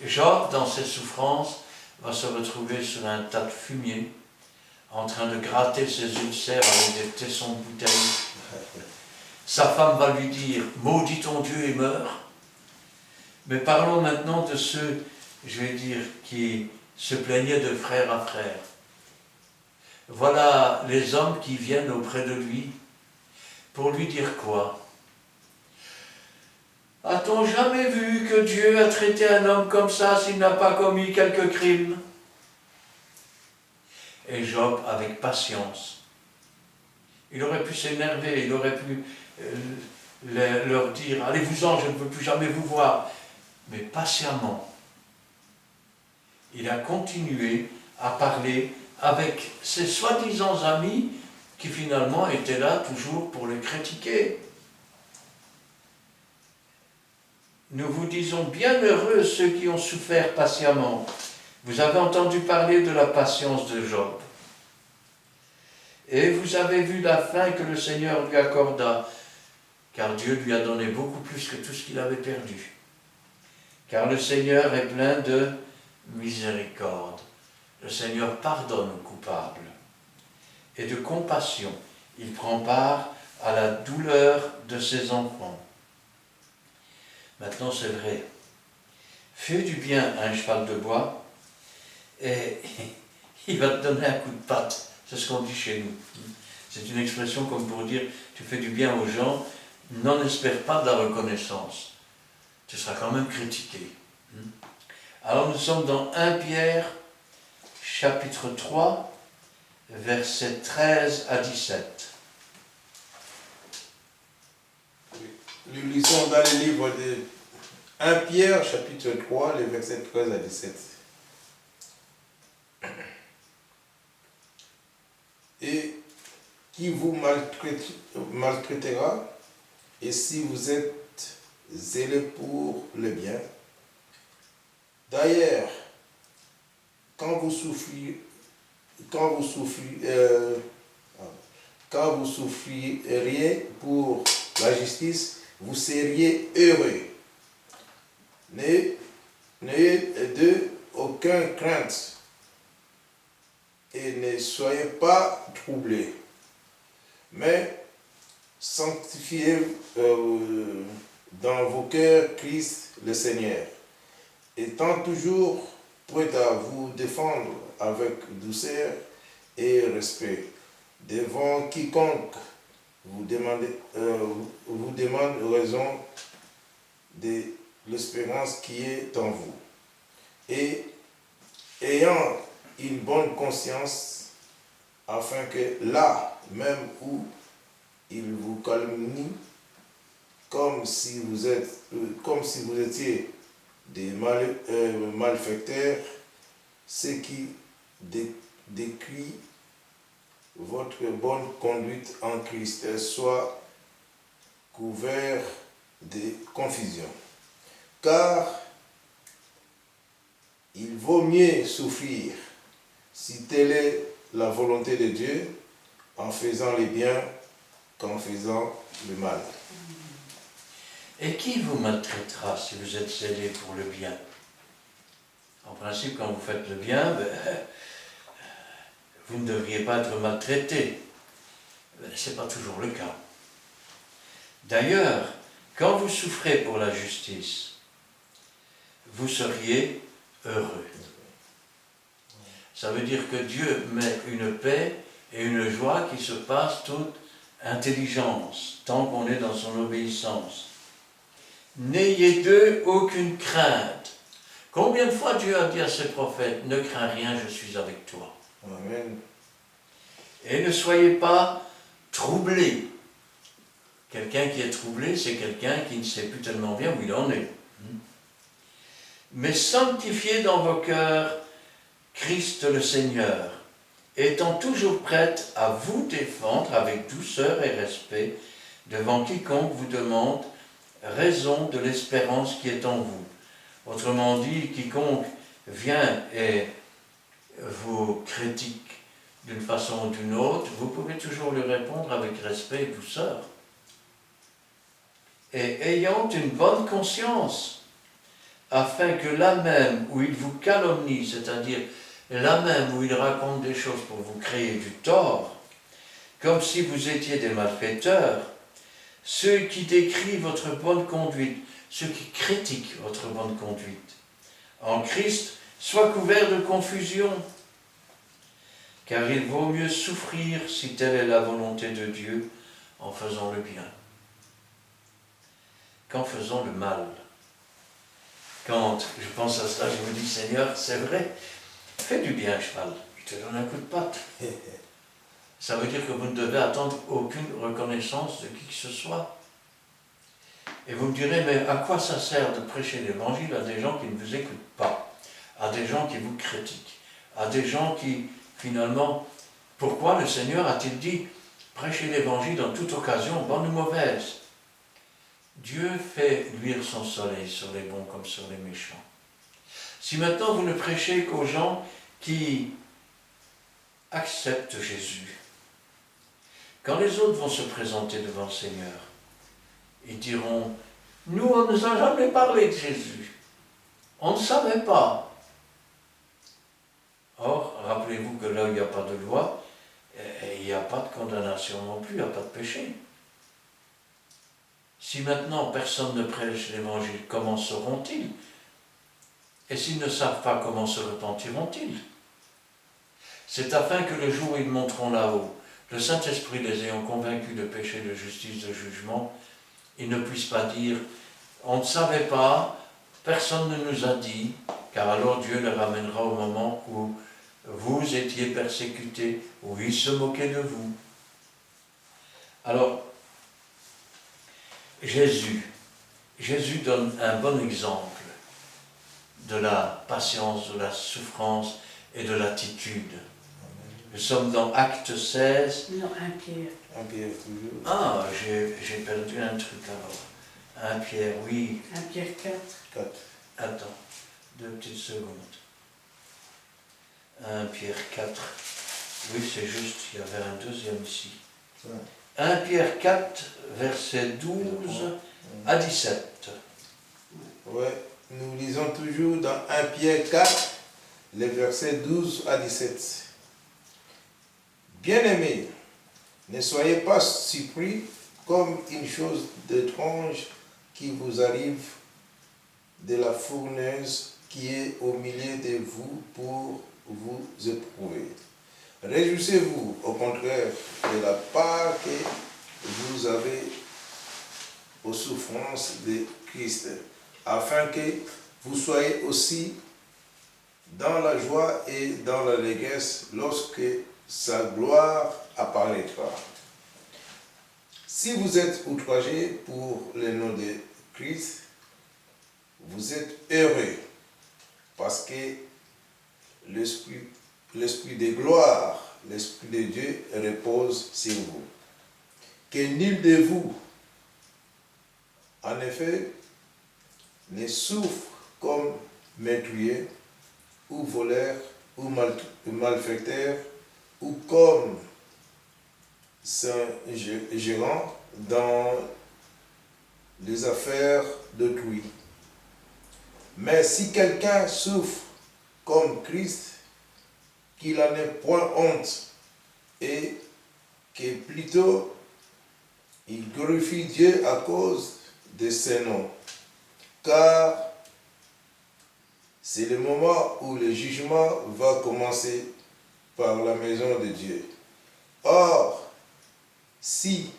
Job, dans ses souffrances, va se retrouver sur un tas de fumier, en train de gratter ses ulcères avec des tessons de bouteille. Sa femme va lui dire, maudis ton Dieu et meurs. Mais parlons maintenant de ceux, je vais dire, qui se plaignaient de frère à frère. voilà les hommes qui viennent auprès de lui pour lui dire quoi? A-t-on jamais vu que Dieu a traité un homme comme ça s'il n'a pas commis quelques crimes? Et Job, avec patience, il aurait pu s'énerver, il aurait pu leur dire « Allez-vous-en, je ne veux plus jamais vous voir ». Mais patiemment, il a continué à parler avec ses soi-disant amis qui finalement étaient là toujours pour le critiquer. Nous vous disons bienheureux ceux qui ont souffert patiemment. Vous avez entendu parler de la patience de Job. Et vous avez vu la fin que le Seigneur lui accorda, car Dieu lui a donné beaucoup plus que tout ce qu'il avait perdu. Car le Seigneur est plein de miséricorde. Le Seigneur pardonne aux coupables. Et de compassion, il prend part à la douleur de ses enfants. Maintenant, c'est vrai. Fais du bien à un cheval de bois et il va te donner un coup de patte. C'est ce qu'on dit chez nous. C'est une expression comme pour dire, tu fais du bien aux gens, n'en espère pas de la reconnaissance. Tu seras quand même critiqué. Alors nous sommes dans 1 Pierre, chapitre 3, versets 13 à 17. Nous lisons dans le livre de 1 Pierre, chapitre 3, les versets 13 à 17. Et qui vous maltraitera, et si vous êtes zélé pour le bien. D'ailleurs, quand vous souffririez pour la justice, vous seriez heureux. N'ayez de aucune crainte et ne soyez pas troublés, mais sanctifiez dans vos cœurs Christ le Seigneur, étant toujours prêt à vous défendre avec douceur et respect devant quiconque vous demande raison de l'espérance qui est en vous, et ayant une bonne conscience, afin que là, même où il vous calomnie, comme si vous étiez des malfaiteurs, ce qui décrit votre bonne conduite en Christ soit couvert de confusion. Car il vaut mieux souffrir, si telle est la volonté de Dieu, en faisant le bien qu'en faisant le mal. Et qui vous maltraitera si vous êtes zélé pour le bien? En principe, quand vous faites le bien, vous ne devriez pas être maltraité. Ce n'est pas toujours le cas. D'ailleurs, quand vous souffrez pour la justice, vous seriez heureux. Ça veut dire que Dieu met une paix et une joie qui se passe toute intelligence, tant qu'on est dans son obéissance. N'ayez d'eux aucune crainte. Combien de fois Dieu a dit à ses prophètes, ne crains rien, je suis avec toi. Amen. Et ne soyez pas troublés. Quelqu'un qui est troublé, c'est quelqu'un qui ne sait plus tellement bien où il en est. Mais sanctifiez dans vos cœurs Christ le Seigneur, étant toujours prête à vous défendre avec douceur et respect devant quiconque vous demande raison de l'espérance qui est en vous. Autrement dit, quiconque vient et vous critique d'une façon ou d'une autre, vous pouvez toujours lui répondre avec respect et douceur. Et ayant une bonne conscience, afin que là même où il vous calomnie, c'est-à-dire là même où il raconte des choses pour vous créer du tort, comme si vous étiez des malfaiteurs, ceux qui décrivent votre bonne conduite, ceux qui critiquent votre bonne conduite, en Christ, soient couverts de confusion. car il vaut mieux souffrir, si telle est la volonté de Dieu, en faisant le bien, qu'en faisant le mal. Quand je pense à cela, je me dis, Seigneur, c'est vrai, fais du bien, cheval, je te donne un coup de patte. Ça veut dire que vous ne devez attendre aucune reconnaissance de qui que ce soit. Et vous me direz, mais à quoi ça sert de prêcher l'évangile à des gens qui ne vous écoutent pas, à des gens qui vous critiquent, à des gens qui, finalement, pourquoi le Seigneur a-t-il dit, prêchez l'évangile en toute occasion, bonne ou mauvaise? Dieu fait luire son soleil sur les bons comme sur les méchants. Si maintenant vous ne prêchez qu'aux gens qui acceptent Jésus, quand les autres vont se présenter devant le Seigneur, ils diront, nous on ne nous a jamais parlé de Jésus, on ne savait pas. Or, rappelez-vous que là il n'y a pas de loi, et il n'y a pas de condamnation non plus, il n'y a pas de péché. Si maintenant personne ne prêche l'évangile, comment sauront-ils? Et s'ils ne savent pas, comment se repentiront-ils? C'est afin que le jour où ils monteront là-haut, le Saint-Esprit les ayant convaincus de péché, de justice, de jugement, ils ne puissent pas dire « on ne savait pas, personne ne nous a dit », car alors Dieu les ramènera au moment où vous étiez persécutés, où il se moquait de vous. Alors, Jésus donne un bon exemple de la patience, de la souffrance et de l'attitude. Nous sommes dans Acte 16. Non, 1 Pierre. 1 Pierre toujours. Ah, j'ai perdu un truc alors. 1 Pierre, oui. 1 Pierre 4. 4. Attends, 2 petites secondes. 1 Pierre 4. Oui, c'est juste, il y avait un deuxième ici. 1 Pierre 4, versets 12 à 17. Ouais, nous lisons toujours dans 1 Pierre 4, les versets 12 à 17. Bien-aimés, ne soyez pas surpris comme une chose d'étrange qui vous arrive de la fournaise qui est au milieu de vous pour vous éprouver. Réjouissez-vous au contraire de la part que vous avez aux souffrances de Christ, afin que vous soyez aussi dans la joie et dans l'allégresse lorsque sa gloire apparaîtra. Si vous êtes outragés pour le nom de Christ, vous êtes heureux, parce que l'Esprit de gloire, l'Esprit de Dieu repose sur vous. Que nul de vous, en effet, ne souffre comme meurtrier, ou voleur, ou malfaiteur, ou comme gérant dans les affaires d'autrui. Mais si quelqu'un souffre comme Christ, qu'il n'en ait point honte, et que plutôt il glorifie Dieu à cause de ses noms. Car c'est le moment où le jugement va commencer par la maison de Dieu. Or, si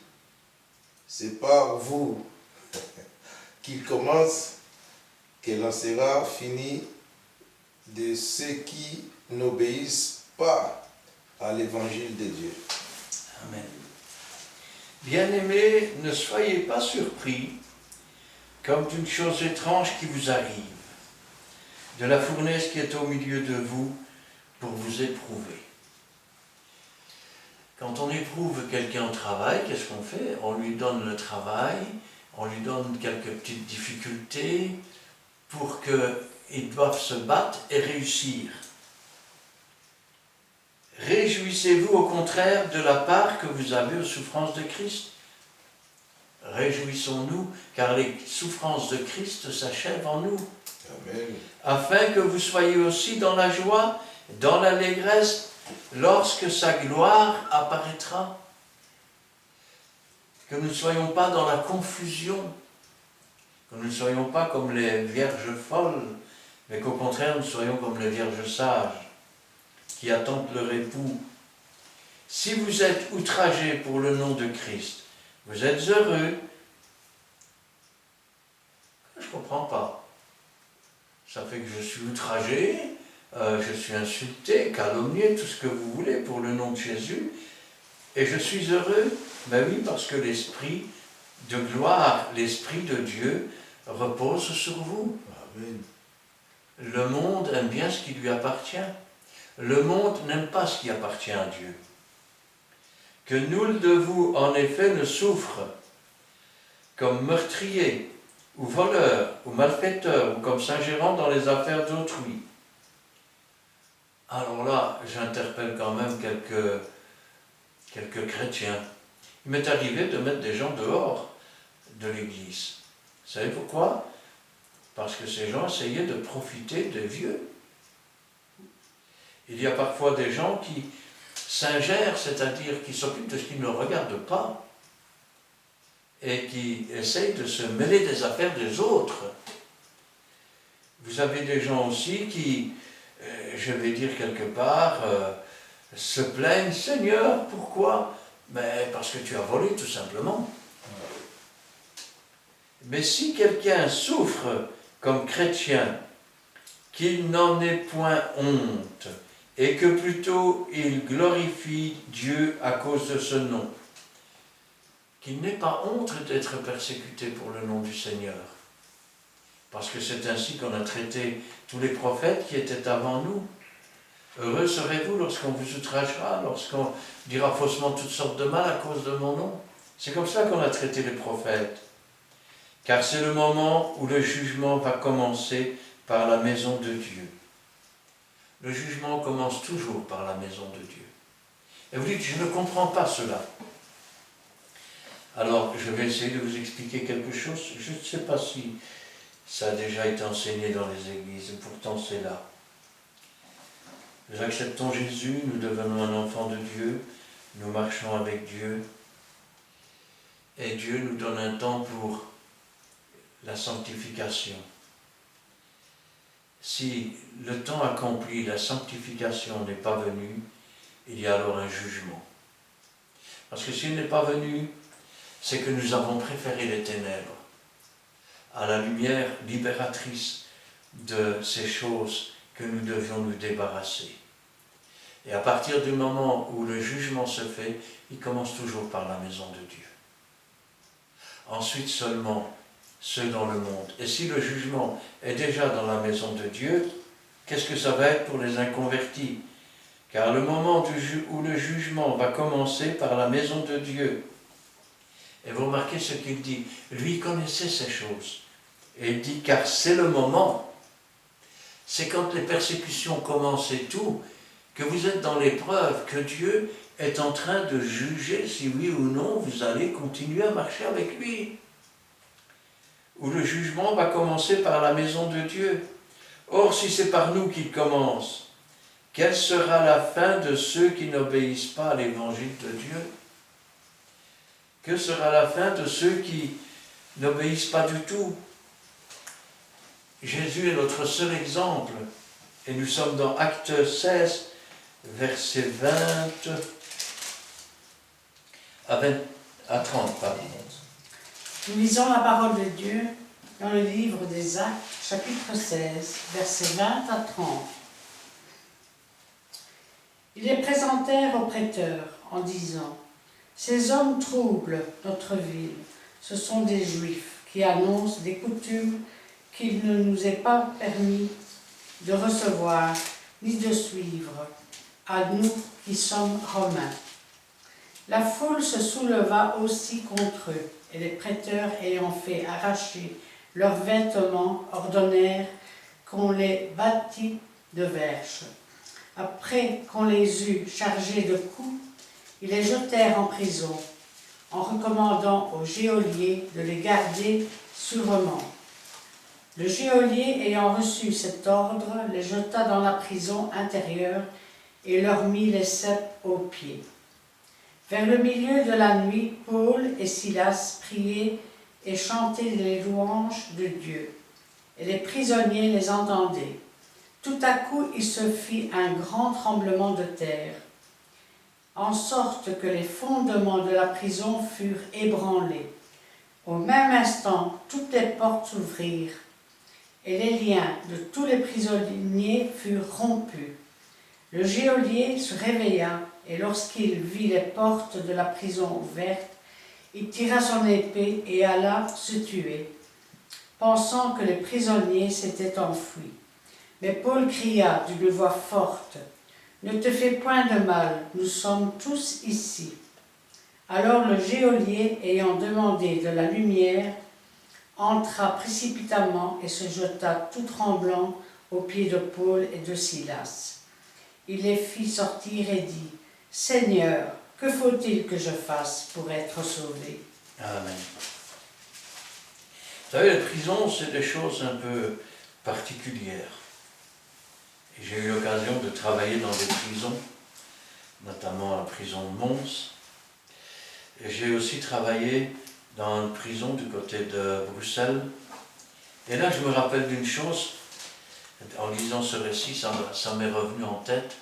c'est par vous qu'il commence, qu'elle en sera fini de ceux qui n'obéissent pas à l'évangile de Dieu. Amen. Bien-aimés, ne soyez pas surpris comme d'une chose étrange qui vous arrive, de la fournaise qui est au milieu de vous pour vous éprouver. Quand on éprouve quelqu'un au travail, qu'est-ce qu'on fait? On lui donne le travail, on lui donne quelques petites difficultés pour qu'ils doivent se battre et réussir. Réjouissez-vous au contraire de la part que vous avez aux souffrances de Christ. Réjouissons-nous, car les souffrances de Christ s'achèvent en nous. Amen. Afin que vous soyez aussi dans la joie, dans l'allégresse, lorsque sa gloire apparaîtra. Que nous ne soyons pas dans la confusion, que nous ne soyons pas comme les vierges folles, mais qu'au contraire nous soyons comme les vierges sages, qui attendent leur époux Si vous êtes outragés pour le nom de Christ, vous êtes heureux. Je ne comprends pas. Ça fait que je suis outragé, je suis insulté, calomnié, tout ce que vous voulez pour le nom de Jésus, et je suis heureux. Ben oui, parce que l'Esprit de gloire, l'Esprit de Dieu repose sur vous. Amen. Le monde aime bien ce qui lui appartient. Le monde n'aime pas ce qui appartient à Dieu. Que nul de vous, en effet, ne souffre comme meurtrier, ou voleur, ou malfaiteur, ou comme s'ingérant dans les affaires d'autrui. Alors là, j'interpelle quand même quelques chrétiens. Il m'est arrivé de mettre des gens dehors de l'église. Vous savez pourquoi? Parce que ces gens essayaient de profiter des vieux. Il y a parfois des gens qui s'ingèrent, c'est-à-dire qui s'occupent de ce qui ne regardent pas et qui essayent de se mêler des affaires des autres. Vous avez des gens aussi qui, je vais dire quelque part, se plaignent, Seigneur, pourquoi? Mais parce que tu as volé, tout simplement. Mais si quelqu'un souffre comme chrétien, qu'il n'en ait point honte, et que plutôt il glorifie Dieu à cause de ce nom, qu'il n'ait pas honte d'être persécuté pour le nom du Seigneur. Parce que c'est ainsi qu'on a traité tous les prophètes qui étaient avant nous. Heureux serez-vous lorsqu'on vous outragera, lorsqu'on dira faussement toutes sortes de mal à cause de mon nom. C'est comme ça qu'on a traité les prophètes. Car c'est le moment où le jugement va commencer par la maison de Dieu. Le jugement commence toujours par la maison de Dieu. Et vous dites, je ne comprends pas cela. Alors, je vais essayer de vous expliquer quelque chose. Je ne sais pas si ça a déjà été enseigné dans les églises, pourtant c'est là. Nous acceptons Jésus, nous devenons un enfant de Dieu, nous marchons avec Dieu, et Dieu nous donne un temps pour la sanctification. Si le temps accompli, la sanctification n'est pas venue, il y a alors un jugement. Parce que s'il n'est pas venu, c'est que nous avons préféré les ténèbres à la lumière libératrice de ces choses que nous devions nous débarrasser. Et à partir du moment où le jugement se fait, il commence toujours par la maison de Dieu. Ensuite seulement, ceux dans le monde. Et si le jugement est déjà dans la maison de Dieu, qu'est-ce que ça va être pour les inconvertis? Car le moment où le jugement va commencer par la maison de Dieu. Et vous remarquez ce qu'il dit. Lui connaissait ces choses. Et il dit, car c'est le moment. C'est quand les persécutions commencent et tout, que vous êtes dans l'épreuve, que Dieu est en train de juger si oui ou non vous allez continuer à marcher avec lui. Où le jugement va commencer par la maison de Dieu. Or, si c'est par nous qu'il commence, quelle sera la fin de ceux qui n'obéissent pas à l'évangile de Dieu? Que sera la fin de ceux qui n'obéissent pas du tout? Jésus est notre seul exemple. Et nous sommes dans Actes 16, versets 20 à 30. Pardon. Nous lisons la parole de Dieu dans le livre des Actes, chapitre 16, versets 20 à 30. Ils les présentèrent au prêteur en disant: ces hommes troublent notre ville. Ce sont des Juifs qui annoncent des coutumes qu'il ne nous est pas permis de recevoir ni de suivre, à nous qui sommes romains. La foule se souleva aussi contre eux, et les prêteurs ayant fait arracher leurs vêtements, ordonnèrent qu'on les battît de verges. Après qu'on les eut chargés de coups, ils les jetèrent en prison, en recommandant au geôlier de les garder sûrement. Le geôlier, ayant reçu cet ordre, les jeta dans la prison intérieure et leur mit les ceps aux pieds. Vers le milieu de la nuit, Paul et Silas priaient et chantaient les louanges de Dieu, et les prisonniers les entendaient. Tout à coup, il se fit un grand tremblement de terre. en sorte que les fondements de la prison furent ébranlés. Au même instant, toutes les portes s'ouvrirent, et les liens de tous les prisonniers furent rompus. Le geôlier se réveilla, et lorsqu'il vit les portes de la prison ouvertes, il tira son épée et alla se tuer, pensant que les prisonniers s'étaient enfuis. Mais Paul cria d'une voix forte, « Ne te fais point de mal, nous sommes tous ici. » Alors le geôlier, ayant demandé de la lumière, entra précipitamment et se jeta tout tremblant aux pieds de Paul et de Silas. Il les fit sortir et dit, « Seigneur, que faut-il que je fasse pour être sauvé ?» Amen. Vous savez, les prisons, c'est des choses un peu particulières. Et j'ai eu l'occasion de travailler dans des prisons, notamment la prison de Mons. Et j'ai aussi travaillé dans une prison du côté de Bruxelles. Et là, je me rappelle d'une chose, en lisant ce récit, ça m'est revenu en tête.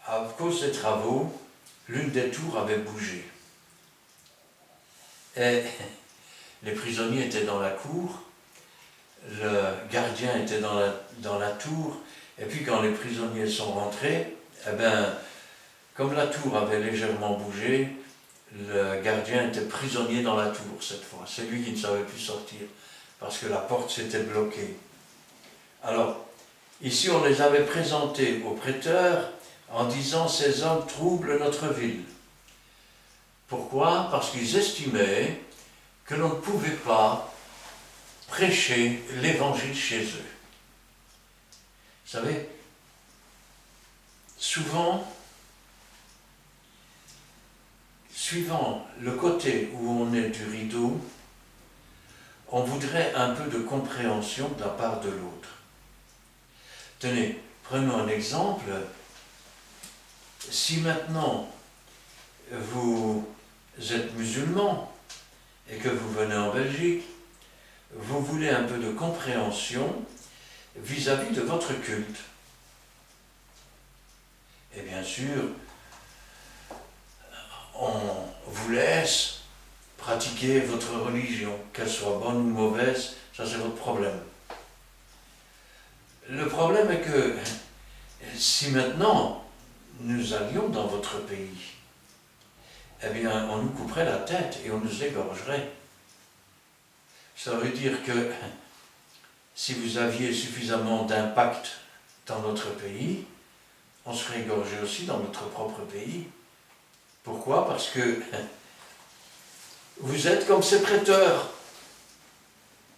À cause des travaux, l'une des tours avait bougé. Et les prisonniers étaient dans la cour, le gardien était dans la tour, et puis quand les prisonniers sont rentrés, eh bien, comme la tour avait légèrement bougé, le gardien était prisonnier dans la tour cette fois. C'est lui qui ne savait plus sortir, parce que la porte s'était bloquée. Alors, ici on les avait présentés au prêteur en disant « Ces hommes troublent notre ville ». Pourquoi? Parce qu'ils estimaient que l'on ne pouvait pas prêcher l'évangile chez eux. Vous savez, souvent, suivant le côté où on est du rideau, on voudrait un peu de compréhension de la part de l'autre. Tenez, prenons un exemple. Si maintenant vous êtes musulman et que vous venez en Belgique, vous voulez un peu de compréhension vis-à-vis de votre culte. Et bien sûr, on vous laisse pratiquer votre religion, qu'elle soit bonne ou mauvaise, ça c'est votre problème. Le problème est que si maintenant nous allions dans votre pays, eh bien on nous couperait la tête et on nous égorgerait. Ça veut dire que si vous aviez suffisamment d'impact dans notre pays, on serait égorgé aussi dans notre propre pays. Pourquoi? Parce que vous êtes comme ces prêteurs.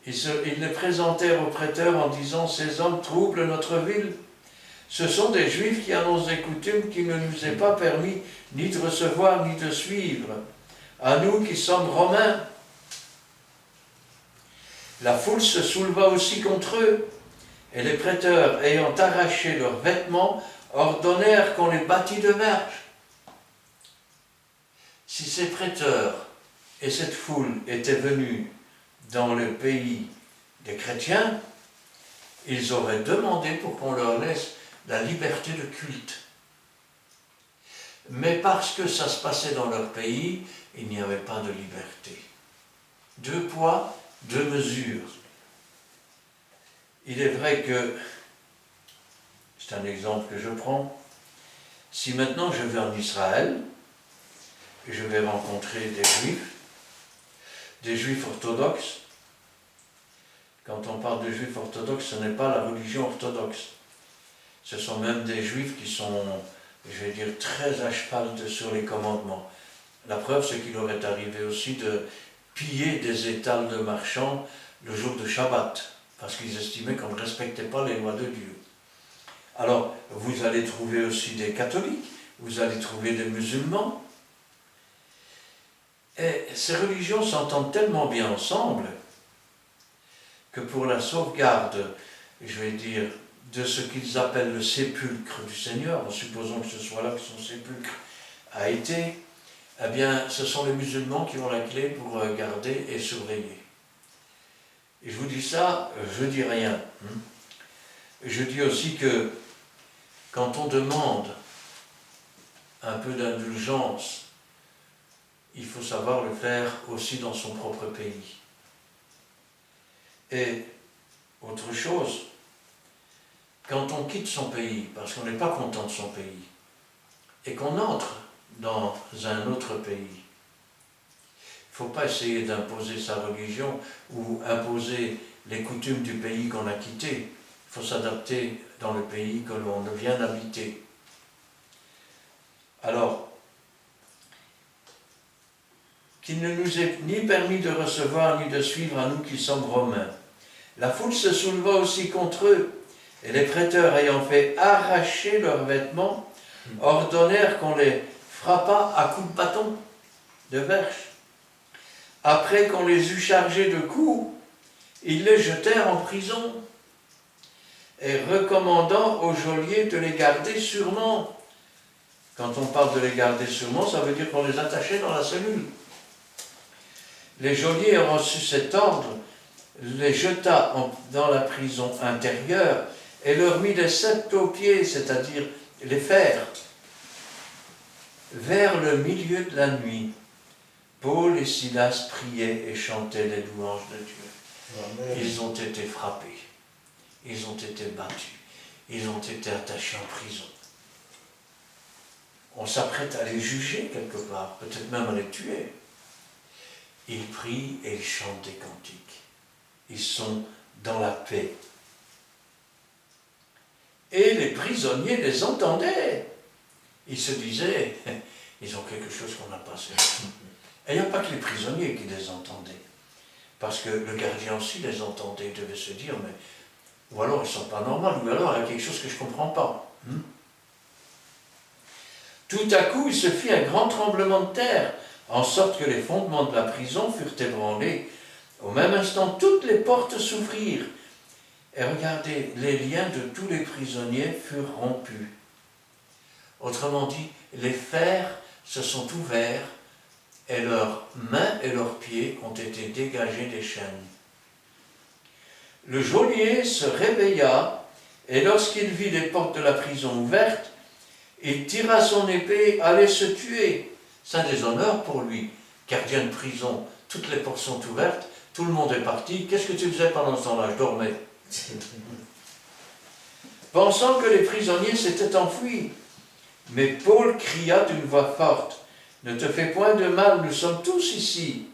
Ils les présentèrent aux prêteurs en disant « Ces hommes troublent notre ville. Ce sont des Juifs qui annoncent des coutumes qu'il ne nous est pas permis ni de recevoir ni de suivre. À nous qui sommes Romains. » La foule se souleva aussi contre eux, et les prêteurs, ayant arraché leurs vêtements, ordonnèrent qu'on les bâtît de verges. Si ces prêteurs et cette foule étaient venus dans le pays des chrétiens, ils auraient demandé pour qu'on leur laisse la liberté de culte. Mais parce que ça se passait dans leur pays, il n'y avait pas de liberté. 2 poids, 2 mesures. Il est vrai que, c'est un exemple que je prends, si maintenant je vais en Israël, et je vais rencontrer des juifs orthodoxes. Quand on parle de juifs orthodoxes, ce n'est pas la religion orthodoxe. Ce sont même des juifs qui sont, je vais dire, très à cheval sur les commandements. La preuve, c'est qu'il aurait arrivé aussi de piller des étals de marchands le jour de Shabbat, parce qu'ils estimaient qu'on ne respectait pas les lois de Dieu. Alors, vous allez trouver aussi des catholiques, vous allez trouver des musulmans. Et ces religions s'entendent tellement bien ensemble que pour la sauvegarde, je vais dire, de ce qu'ils appellent le sépulcre du Seigneur, en supposant que ce soit là que son sépulcre a été, eh bien, ce sont les musulmans qui ont la clé pour garder et surveiller. Et je vous dis ça, je dis rien. Je dis aussi que quand on demande un peu d'indulgence, il faut savoir le faire aussi dans son propre pays. Et autre chose, quand on quitte son pays, parce qu'on n'est pas content de son pays, et qu'on entre dans un autre pays, il ne faut pas essayer d'imposer sa religion ou imposer les coutumes du pays qu'on a quitté. Il faut s'adapter dans le pays que l'on vient d'habiter. Alors, qu'il ne nous est ni permis de recevoir ni de suivre à nous qui sommes romains. La foule se souleva aussi contre eux, et les prêteurs ayant fait arracher leurs vêtements, ordonnèrent qu'on les frappât à coups de bâton, de verge. Après qu'on les eut chargés de coups, ils les jetèrent en prison, et recommandant au geôlier de les garder sûrement. Quand on parle de les garder sûrement, ça veut dire qu'on les attachait dans la cellule. Les geôliers ayant reçu cet ordre, les jeta dans la prison intérieure et leur mit les sept aux pieds, c'est-à-dire les fers. Vers le milieu de la nuit, Paul et Silas priaient et chantaient les louanges de Dieu. Amen. Ils ont été frappés, ils ont été battus, ils ont été attachés en prison. On s'apprête à les juger quelque part, peut-être même à les tuer. Ils prient et ils chantent des cantiques. Ils sont dans la paix. Et les prisonniers les entendaient. Ils se disaient, ils ont quelque chose qu'on n'a pas. Et il n'y a pas que les prisonniers qui les entendaient. Parce que le gardien aussi les entendait. Il devait se dire, mais ou alors ils ne sont pas normaux, ou alors il y a quelque chose que je ne comprends pas. Tout à coup, il se fit un grand tremblement de terre, en sorte que les fondements de la prison furent ébranlés. Au même instant, toutes les portes s'ouvrirent. Et regardez, les liens de tous les prisonniers furent rompus. Autrement dit, les fers se sont ouverts et leurs mains et leurs pieds ont été dégagés des chaînes. Le geôlier se réveilla et lorsqu'il vit les portes de la prison ouvertes, il tira son épée et allait se tuer. C'est un déshonneur pour lui, gardien de prison. Toutes les portes sont ouvertes, tout le monde est parti. Qu'est-ce que tu faisais pendant ce temps-là? Je dormais. Pensant que les prisonniers s'étaient enfuis. Mais Paul cria d'une voix forte, « Ne te fais point de mal, nous sommes tous ici. »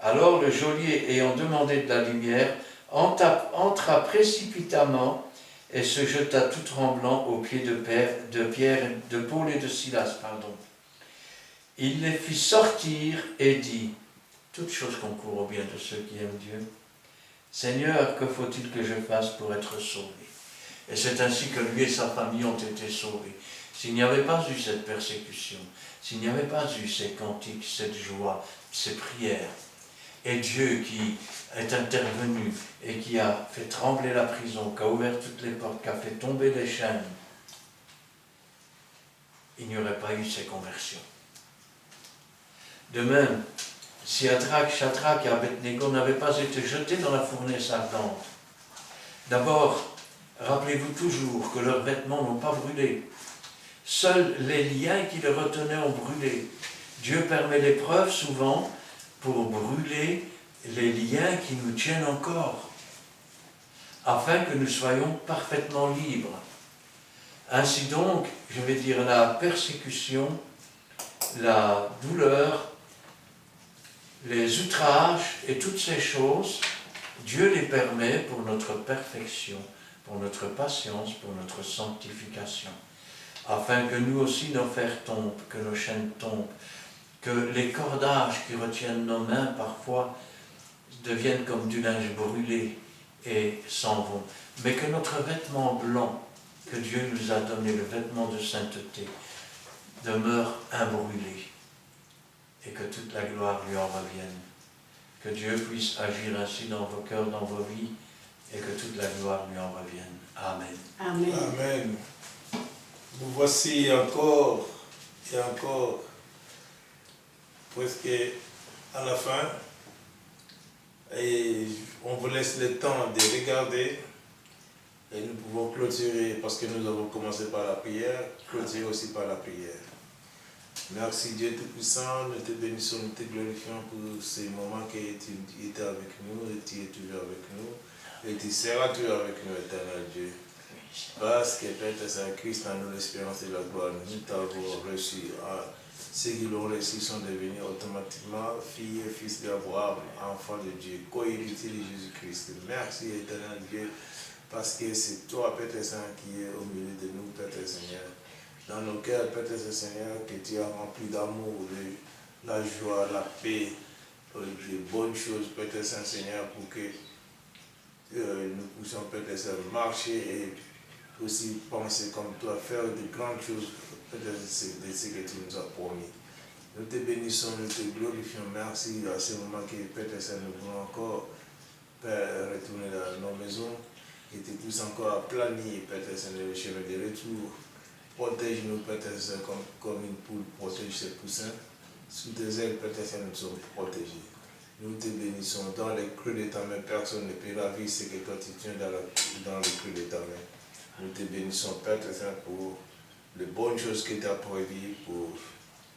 Alors le geôlier, ayant demandé de la lumière, entra précipitamment et se jeta tout tremblant aux pieds de Paul et de Silas. Il les fit sortir et dit, « Toute chose concourt au bien de ceux qui aiment Dieu. Seigneur, que faut-il que je fasse pour être sauvé ?» Et c'est ainsi que lui et sa famille ont été sauvés. S'il n'y avait pas eu cette persécution, s'il n'y avait pas eu ces cantiques, cette joie, ces prières, et Dieu qui est intervenu et qui a fait trembler la prison, qui a ouvert toutes les portes, qui a fait tomber les chaînes, il n'y aurait pas eu ces conversions. De même, si Shadrach et Abednego n'avaient pas été jetés dans la fournaise ardente, d'abord, rappelez-vous toujours que leurs vêtements n'ont pas brûlé. Seuls les liens qui les retenaient ont brûlé. Dieu permet l'épreuve souvent pour brûler les liens qui nous tiennent encore, afin que nous soyons parfaitement libres. Ainsi donc, je vais dire, la persécution, la douleur, les outrages et toutes ces choses, Dieu les permet pour notre perfection, pour notre patience, pour notre sanctification, afin que nous aussi nos fers tombent, que nos chaînes tombent, que les cordages qui retiennent nos mains parfois deviennent comme du linge brûlé et s'en vont, mais que notre vêtement blanc que Dieu nous a donné, le vêtement de sainteté, demeure imbrûlé et que toute la gloire lui en revienne. Que Dieu puisse agir ainsi dans vos cœurs, dans vos vies, et que toute la gloire lui en revienne. Amen. Amen. Amen. Nous voici encore et encore, presque à la fin, et on vous laisse le temps de regarder, et nous pouvons clôturer, parce que nous avons commencé par la prière, clôturer aussi par la prière. Merci Dieu Tout-Puissant, nous te bénissons, nous te glorifions pour ces moments que tu étais avec nous et tu es toujours avec nous et tu seras toujours avec nous, éternel Dieu. Parce que Père Saint-Christ, en nous l'espérance et la gloire, nous t'avons reçu. Ceux qui l'ont reçu sont devenus automatiquement filles et fils d'Abraham, enfants de Dieu, co-héritiers de Jésus-Christ. Merci éternel Dieu, parce que c'est toi, Père Saint, qui est au milieu de nous, Père Seigneur. Dans nos cœurs, Père Seigneur, que tu as rempli d'amour, de la joie, la paix, de bonnes choses, Père Saint-Seigneur, pour que nous puissions, Père Saint, marcher et aussi penser comme toi, faire de grandes choses, peut-être de ce que tu nous as promis. Nous te bénissons, nous te glorifions. Merci à ce moment que Père Saint, nous voulons encore, Père, retourner dans nos maisons, et tu puisses encore planifier, Père Saint, le chemin de retour. Protège-nous, Père Saint, comme une poule protège ses poussins. Sous tes ailes, Père Saint, nous sommes protégés. Nous te bénissons. Dans les creux de ta main, personne ne peut ravir ce que toi tu tiens dans les creux de ta main. Nous te bénissons, Père Saint, pour les bonnes choses que tu as prévues pour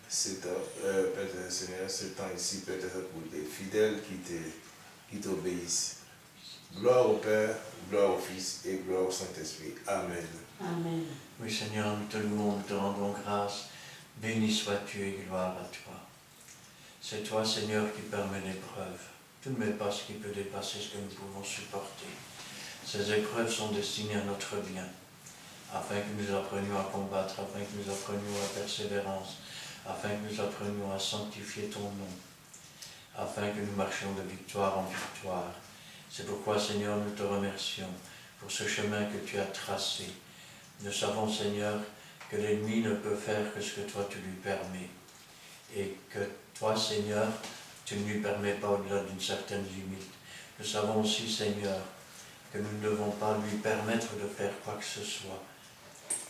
cet Père Seigneur, ce temps ici, Père Saint, pour les fidèles qui t'obéissent. Gloire au Père, gloire au Fils et gloire au Saint-Esprit. Amen. Amen. Oui Seigneur, nous te louons, nous te rendons grâce. Béni sois-tu et gloire à toi. C'est toi, Seigneur, qui permets l'épreuve. Tu ne mets pas ce qui peut dépasser ce que nous pouvons supporter. Ces épreuves sont destinées à notre bien, afin que nous apprenions à combattre, afin que nous apprenions la persévérance, afin que nous apprenions à sanctifier ton nom, afin que nous marchions de victoire en victoire. C'est pourquoi, Seigneur, nous te remercions pour ce chemin que tu as tracé. Nous savons, Seigneur, que l'ennemi ne peut faire que ce que toi tu lui permets, et que toi, Seigneur, tu ne lui permets pas au-delà d'une certaine limite. Nous savons aussi, Seigneur, que nous ne devons pas lui permettre de faire quoi que ce soit.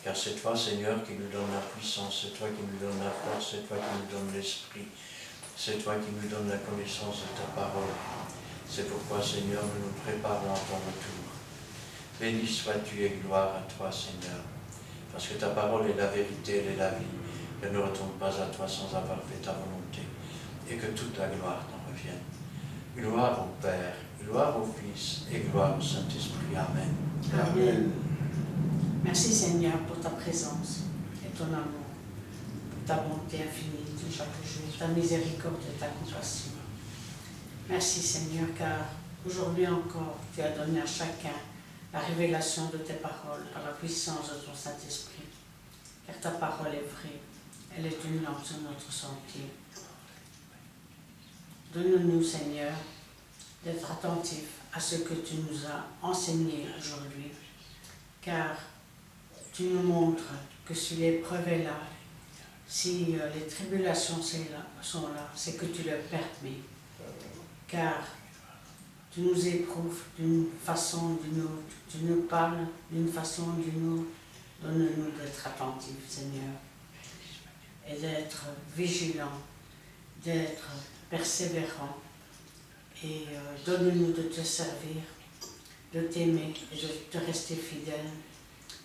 Car c'est toi, Seigneur, qui nous donne la puissance, c'est toi qui nous donne la force, c'est toi qui nous donne l'esprit, c'est toi qui nous donne la connaissance de ta parole. C'est pourquoi, Seigneur, nous nous préparons à ton retour. Béni sois-tu et gloire à toi, Seigneur, parce que ta parole est la vérité, elle est la vie. Elle ne retourne pas à toi sans avoir fait ta volonté, et que toute la gloire t'en revienne. Gloire au Père, gloire au Fils et gloire au Saint-Esprit. Amen. Amen. Merci Seigneur pour ta présence et ton amour, pour ta bonté infinie de chaque jour, ta miséricorde et ta compassion. Merci Seigneur, car aujourd'hui encore, tu as donné à chacun la révélation de tes paroles par la puissance de ton Saint-Esprit. Car ta parole est vraie, elle est une lampe sur notre sentier. Donne-nous Seigneur d'être attentifs à ce que tu nous as enseigné aujourd'hui, car tu nous montres que si l'épreuve est là, si les tribulations sont là, c'est que tu le permets. Car tu nous éprouves d'une façon ou d'une autre, tu nous parles d'une façon ou d'une autre. Donne-nous d'être attentifs, Seigneur, et d'être vigilants, d'être persévérants, et donne-nous de te servir, de t'aimer et de te rester fidèle,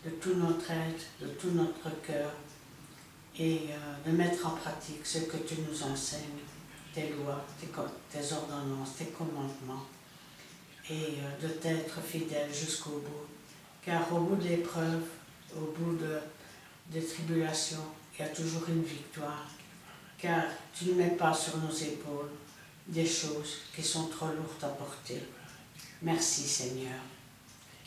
de tout notre être, de tout notre cœur, et de mettre en pratique ce que tu nous enseignes, tes lois, tes ordonnances, tes commandements, et de t'être fidèle jusqu'au bout. Car au bout de l'épreuve, au bout des tribulations, il y a toujours une victoire. Car tu ne mets pas sur nos épaules des choses qui sont trop lourdes à porter. Merci Seigneur,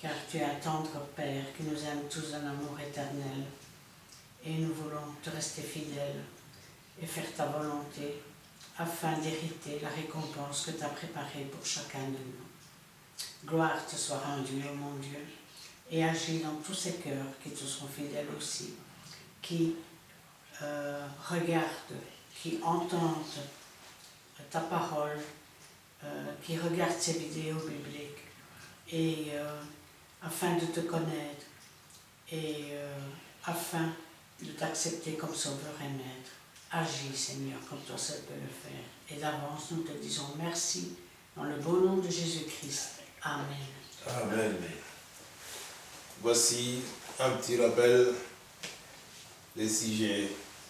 car tu es un tendre Père qui nous aime tous d'un amour éternel. Et nous voulons te rester fidèles et faire ta volonté afin d'hériter la récompense que tu as préparée pour chacun de nous. Gloire te soit rendue, ô mon Dieu, et agis dans tous ces cœurs qui te sont fidèles aussi, qui regardent, qui entendent ta parole, qui regardent ces vidéos bibliques, et afin de te connaître, et afin de t'accepter comme sauveur et maître. Agis, Seigneur, comme toi seul peux le faire. Et d'avance, nous te disons merci, dans le beau nom de Jésus-Christ. Amen. Amen. Voici un petit rappel des sujets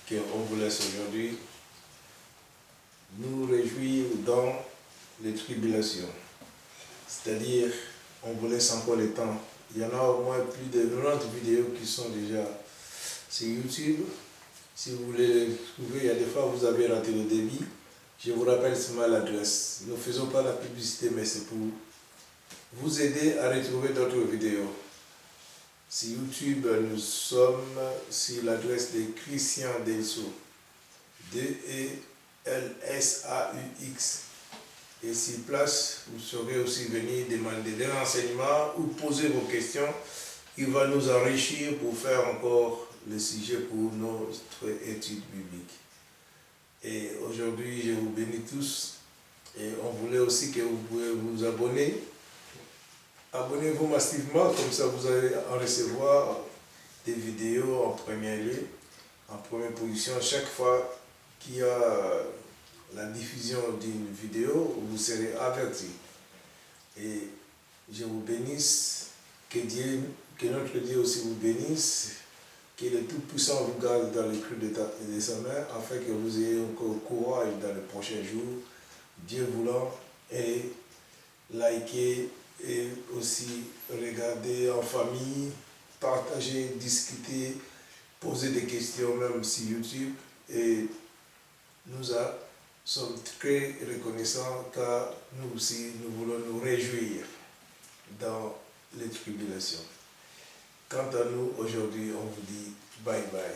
qu'on vous laisse aujourd'hui nous réjouir dans les tribulations. C'est-à-dire, on vous laisse encore le temps. Il y en a au moins plus de 90 vidéos qui sont déjà sur YouTube. Si vous voulez les trouver, il y a des fois vous avez raté le débit. Je vous rappelle seulement l'adresse. Nous ne faisons pas la publicité, mais c'est pour vous aider à retrouver d'autres vidéos. Sur YouTube, nous sommes sur l'adresse de Christian Delso, D-E-L-S-A-U-X. Et sur place, vous saurez aussi venir demander des renseignements ou poser vos questions. Il va nous enrichir pour faire encore le sujet pour notre étude biblique. Et aujourd'hui, je vous bénis tous. Et on voulait aussi que vous pouvez vous abonner. Abonnez-vous massivement, comme ça vous allez en recevoir des vidéos en premier lieu, en première position. Chaque fois qu'il y a la diffusion d'une vidéo, vous serez avertis. Et je vous bénisse, que notre Dieu aussi vous bénisse, que le Tout-Puissant vous garde dans les creux de sa main, afin que vous ayez encore courage dans les prochains jours, Dieu voulant, et liker et aussi regarder en famille, partager, discuter, poser des questions même sur YouTube. Et nous sommes très reconnaissants car nous aussi, nous voulons nous réjouir dans les tribulations. Quant à nous, aujourd'hui, on vous dit bye bye.